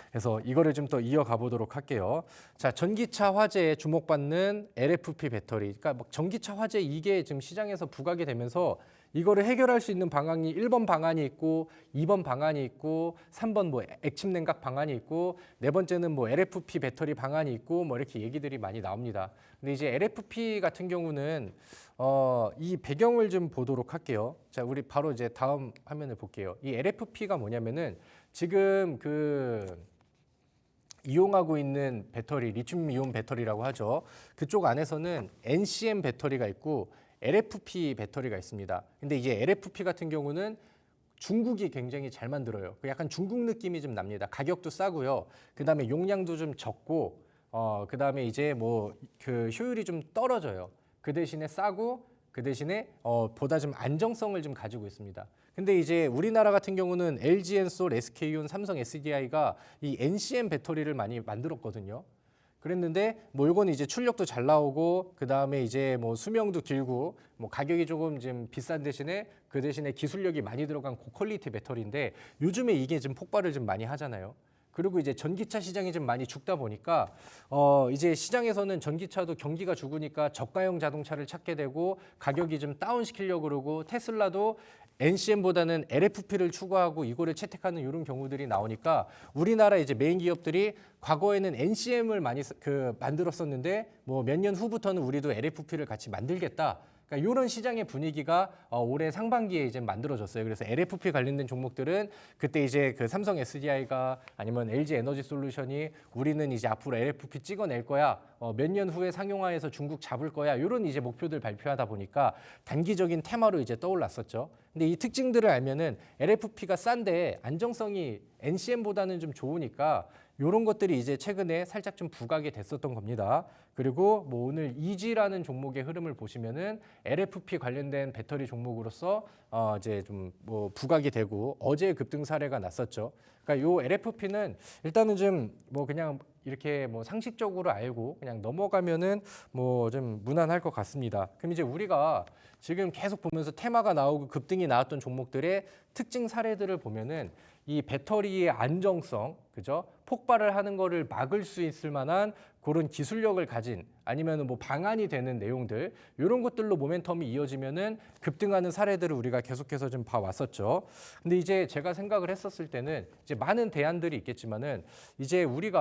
그래서 이거를 좀 더 이어가 보도록 할게요. 자, 전기차 화재에 주목받는 LFP 배터리. 그러니까 뭐 전기차 화재 이게 지금 시장에서 부각이 되면서 이거를 해결할 수 있는 방안이 1번 방안이 있고 2번 방안이 있고 3번 뭐 액침 냉각 방안이 있고 네 번째는 뭐 LFP 배터리 방안이 있고 뭐 이렇게 얘기들이 많이 나옵니다. 근데 이제 LFP 같은 경우는 이 배경을 좀 보도록 할게요. 자, 우리 바로 이제 다음 화면을 볼게요. 이 LFP가 뭐냐면은 지금 이용하고 있는 배터리, 리튬 이온 배터리라고 하죠. 그쪽 안에서는 NCM 배터리가 있고 LFP 배터리가 있습니다. 근데 이제 LFP 같은 경우는 중국이 굉장히 잘 만들어요. 약간 중국 느낌이 좀 납니다. 가격도 싸고요. 그다음에 용량도 좀 적고 그다음에 이제 뭐 그 효율이 좀 떨어져요. 그 대신에 싸고 그 대신에 보다 좀 안정성을 좀 가지고 있습니다. 근데 이제 우리나라 같은 경우는 LG엔솔, SK온, 삼성 SDI가 이 NCM 배터리를 많이 만들었거든요. 그랬는데 뭐 이거는 이제 출력도 잘 나오고 그 다음에 이제 뭐 수명도 길고 뭐 가격이 조금 좀 비싼 대신에 그 대신에 기술력이 많이 들어간 고퀄리티 배터리인데 요즘에 이게 좀 폭발을 좀 많이 하잖아요. 그리고 이제 전기차 시장이 좀 많이 죽다 보니까 이제 시장에서는 전기차도 경기가 죽으니까 저가형 자동차를 찾게 되고 가격이 좀 다운시키려고 그러고 테슬라도 NCM보다는 LFP를 추구하고 이거를 채택하는 이런 경우들이 나오니까 우리나라 이제 메인 기업들이 과거에는 NCM을 많이 만들었었는데 뭐 몇 년 후부터는 우리도 LFP를 같이 만들겠다. 그러니까 이런 시장의 분위기가 올해 상반기에 이제 만들어졌어요. 그래서 LFP 관련된 종목들은 그때 이제 그 삼성 SDI가 아니면 LG 에너지 솔루션이 우리는 이제 앞으로 LFP 찍어낼 거야. 몇 년 후에 상용화해서 중국 잡을 거야. 이런 이제 목표들 발표하다 보니까 단기적인 테마로 이제 떠올랐었죠. 근데 이 특징들을 알면은 LFP가 싼데 안정성이 NCM보다는 좀 좋으니까 이런 것들이 이제 최근에 살짝 좀 부각이 됐었던 겁니다. 그리고 뭐 오늘 EG라는 종목의 흐름을 보시면은 LFP 관련된 배터리 종목으로서 이제 좀 뭐 부각이 되고 어제 급등 사례가 났었죠. 그러니까 요 LFP는 일단은 좀 뭐 그냥 이렇게 뭐 상식적으로 알고 그냥 넘어가면은 뭐 좀 무난할 것 같습니다. 그럼 이제 우리가 지금 계속 보면서 테마가 나오고 급등이 나왔던 종목들의 특징 사례들을 보면은 이 배터리의 안정성, 그죠? 폭발을 하는 거를 막을 수 있을 만한 그런 기술력을 가진 아니면 뭐 방안이 되는 내용들 이런 것들로 모멘텀이 이어지면은 급등하는 사례들을 우리가 계속해서 좀 봐왔었죠. 근데 이제 제가 생각을 했었을 때는 이제 많은 대안들이 있겠지만은 이제 우리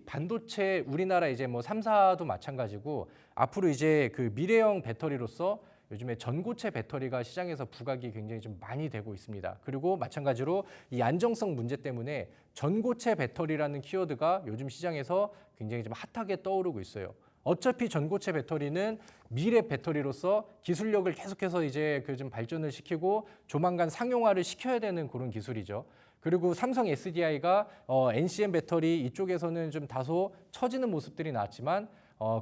반도체 우리나라 이제 뭐 3사도 마찬가지고 앞으로 이제 그 미래형 배터리로서 요즘에 전고체 배터리가 시장에서 부각이 굉장히 좀 많이 되고 있습니다. 그리고 마찬가지로 이 안정성 문제 때문에 전고체 배터리라는 키워드가 요즘 시장에서 굉장히 좀 핫하게 떠오르고 있어요. 어차피 전고체 배터리는 미래 배터리로서 기술력을 계속해서 이제 그 좀 발전을 시키고 조만간 상용화를 시켜야 되는 그런 기술이죠. 그리고 삼성 SDI가 NCM 배터리 이쪽에서는 좀 다소 처지는 모습들이 나왔지만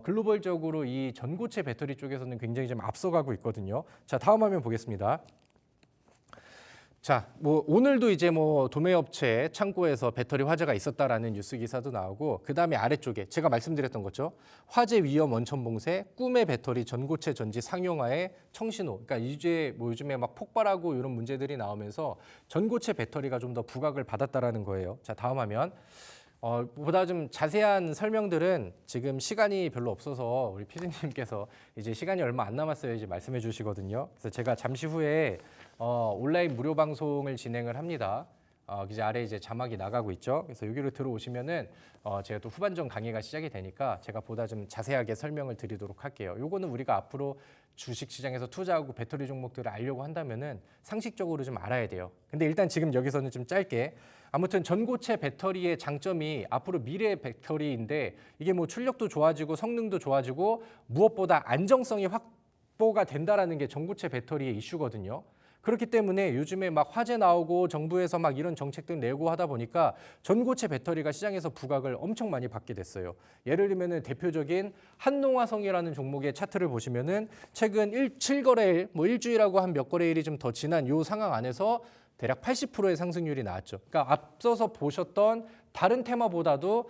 글로벌적으로 이 전고체 배터리 쪽에서는 굉장히 좀 앞서가고 있거든요. 자, 다음 화면 보겠습니다. 자, 뭐 오늘도 이제 뭐 도매업체 창고에서 배터리 화재가 있었다라는 뉴스 기사도 나오고 그다음에 아래쪽에 제가 말씀드렸던 거죠. 화재 위험 원천 봉쇄, 꿈의 배터리 전고체 전지 상용화의 청신호. 그러니까 이제 뭐 요즘에 막 폭발하고 이런 문제들이 나오면서 전고체 배터리가 좀 더 부각을 받았다라는 거예요. 자, 다음 화면. 보다 좀 자세한 설명들은 지금 시간이 별로 없어서 우리 PD님께서 이제 시간이 얼마 안 남았어요 이제 말씀해 주시거든요. 그래서 제가 잠시 후에 온라인 무료 방송을 진행을 합니다. 이제 아래 이제 자막이 나가고 있죠. 그래서 여기로 들어오시면은 제가 또 후반전 강의가 시작이 되니까 제가 보다 좀 자세하게 설명을 드리도록 할게요. 요거는 우리가 앞으로 주식 시장에서 투자하고 배터리 종목들을 알려고 한다면은 상식적으로 좀 알아야 돼요. 근데 일단 지금 여기서는 좀 짧게 아무튼 전고체 배터리의 장점이 앞으로 미래의 배터리인데 이게 뭐 출력도 좋아지고 성능도 좋아지고 무엇보다 안정성이 확보가 된다라는 게 전고체 배터리의 이슈거든요. 그렇기 때문에 요즘에 막 화재 나오고 정부에서 막 이런 정책들 내고 하다 보니까 전고체 배터리가 시장에서 부각을 엄청 많이 받게 됐어요. 예를 들면은 대표적인 한농화성이라는 종목의 차트를 보시면은 최근 7거래일, 뭐 일주일하고 한 몇 거래일이 좀 더 지난 요 상황 안에서 대략 80%의 상승률이 나왔죠. 그러니까 앞서서 보셨던 다른 테마보다도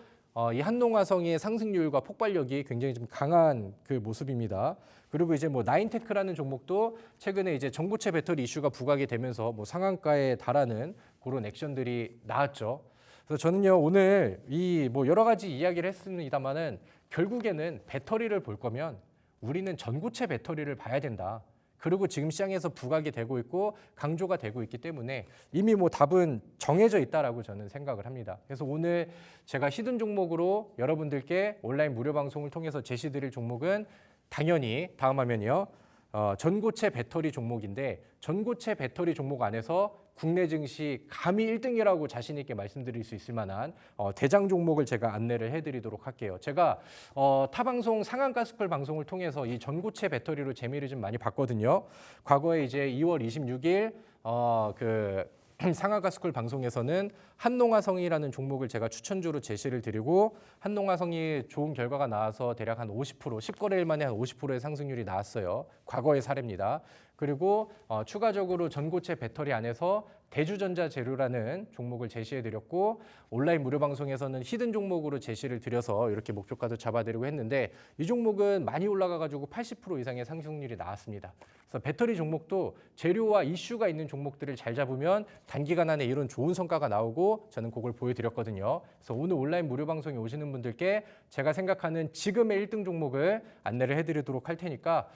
이 한농화성의 상승률과 폭발력이 굉장히 좀 강한 그 모습입니다. 그리고 이제 뭐 나인테크라는 종목도 최근에 이제 전고체 배터리 이슈가 부각이 되면서 뭐 상한가에 달하는 그런 액션들이 나왔죠. 그래서 저는요 오늘 이 뭐 여러 가지 이야기를 했습니다만은 결국에는 배터리를 볼 거면 우리는 전고체 배터리를 봐야 된다. 그리고 지금 시장에서 부각이 되고 있고 강조가 되고 있기 때문에 이미 뭐 답은 정해져 있다라고 저는 생각을 합니다. 그래서 오늘 제가 히든 종목으로 여러분들께 온라인 무료 방송을 통해서 제시드릴 종목은 당연히 다음 화면이요. 전고체 배터리 종목인데 전고체 배터리 종목 안에서 국내 증시 감히 1등이라고 자신 있게 말씀드릴 수 있을 만한 대장 종목을 제가 안내를 해드리도록 할게요. 제가 타방송 상한가스콜 방송을 통해서 이 전고체 배터리로 재미를 좀 많이 봤거든요. 과거에 이제 2월 26일 그 상한가스콜 방송에서는 한농화성이라는 종목을 제가 추천주로 제시를 드리고 한농화성이 좋은 결과가 나와서 대략 한 50%, 10거래일 만에 한 50%의 상승률이 나왔어요. 과거의 사례입니다. 그리고 추가적으로 전고체 배터리 안에서 대주전자 재료라는 종목을 제시해 드렸고 온라인 무료 방송에서는 히든 종목으로 제시를 드려서 이렇게 목표가도 잡아드리고 했는데 이 종목은 많이 올라가 가지고 80% 이상의 상승률이 나왔습니다. 그래서 배터리 종목도 재료와 이슈가 있는 종목들을 잘 잡으면 단기간 안에 이런 좋은 성과가 나오고 저는 그걸 보여드렸거든요. 그래서 오늘 온라인 무료 방송에 오시는 분들께 제가 생각하는 지금의 1등 종목을 안내를 해드리도록 할 테니까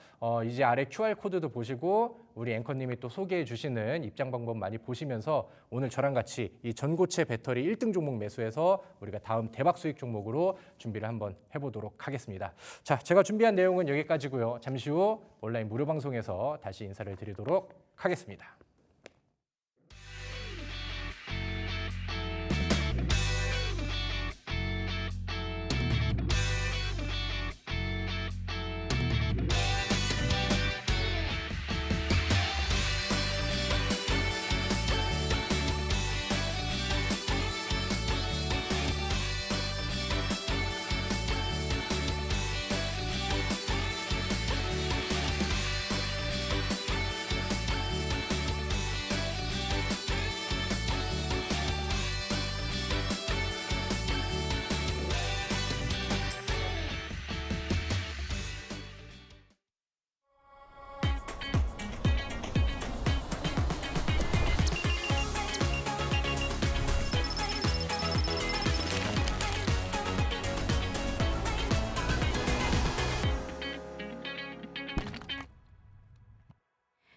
이제 아래 QR코드도 보시고 우리 앵커님이 또 소개해 주시는 입장 방법 많이 보시면서 오늘 저랑 같이 이 전고체 배터리 1등 종목 매수해서 우리가 다음 대박 수익 종목으로 준비를 한번 해보도록 하겠습니다. 자, 제가 준비한 내용은 여기까지고요. 잠시 후 온라인 무료 방송에서 다시 인사를 드리도록 하겠습니다.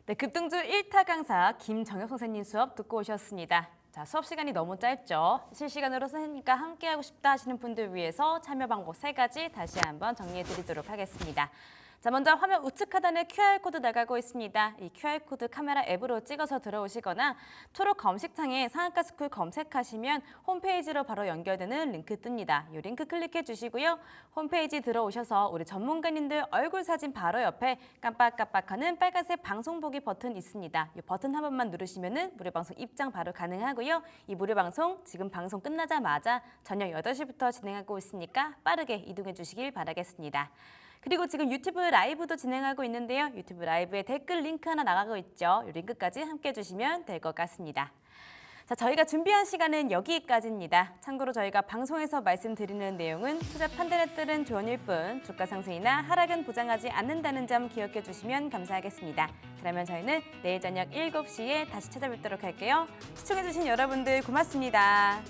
네, 급등주 1타 강사 김정혁 선생님 수업 듣고 오셨습니다. 자, 수업 시간이 너무 짧죠? 실시간으로 선생님과 함께하고 싶다 하시는 분들 위해서 참여 방법 3가지 다시 한번 정리해 드리도록 하겠습니다. 자, 먼저 화면 우측 하단에 QR코드 나가고 있습니다. 이 QR코드 카메라 앱으로 찍어서 들어오시거나 초록 검색창에 상한가스쿨 검색하시면 홈페이지로 바로 연결되는 링크 뜹니다. 이 링크 클릭해 주시고요. 홈페이지 들어오셔서 우리 전문가님들 얼굴 사진 바로 옆에 깜빡깜빡하는 빨간색 방송 보기 버튼 있습니다. 이 버튼 한 번만 누르시면 무료 방송 입장 바로 가능하고요. 이 무료 방송 지금 방송 끝나자마자 저녁 8시부터 진행하고 있으니까 빠르게 이동해 주시길 바라겠습니다. 그리고 지금 유튜브 라이브도 진행하고 있는데요. 유튜브 라이브에 댓글 링크 하나 나가고 있죠. 이 링크까지 함께 해주시면 될 것 같습니다. 자, 저희가 준비한 시간은 여기까지입니다. 참고로 저희가 방송에서 말씀드리는 내용은 투자 판단에 따른 조언일 뿐 주가 상승이나 하락은 보장하지 않는다는 점 기억해 주시면 감사하겠습니다. 그러면 저희는 내일 저녁 7시에 다시 찾아뵙도록 할게요. 시청해 주신 여러분들 고맙습니다.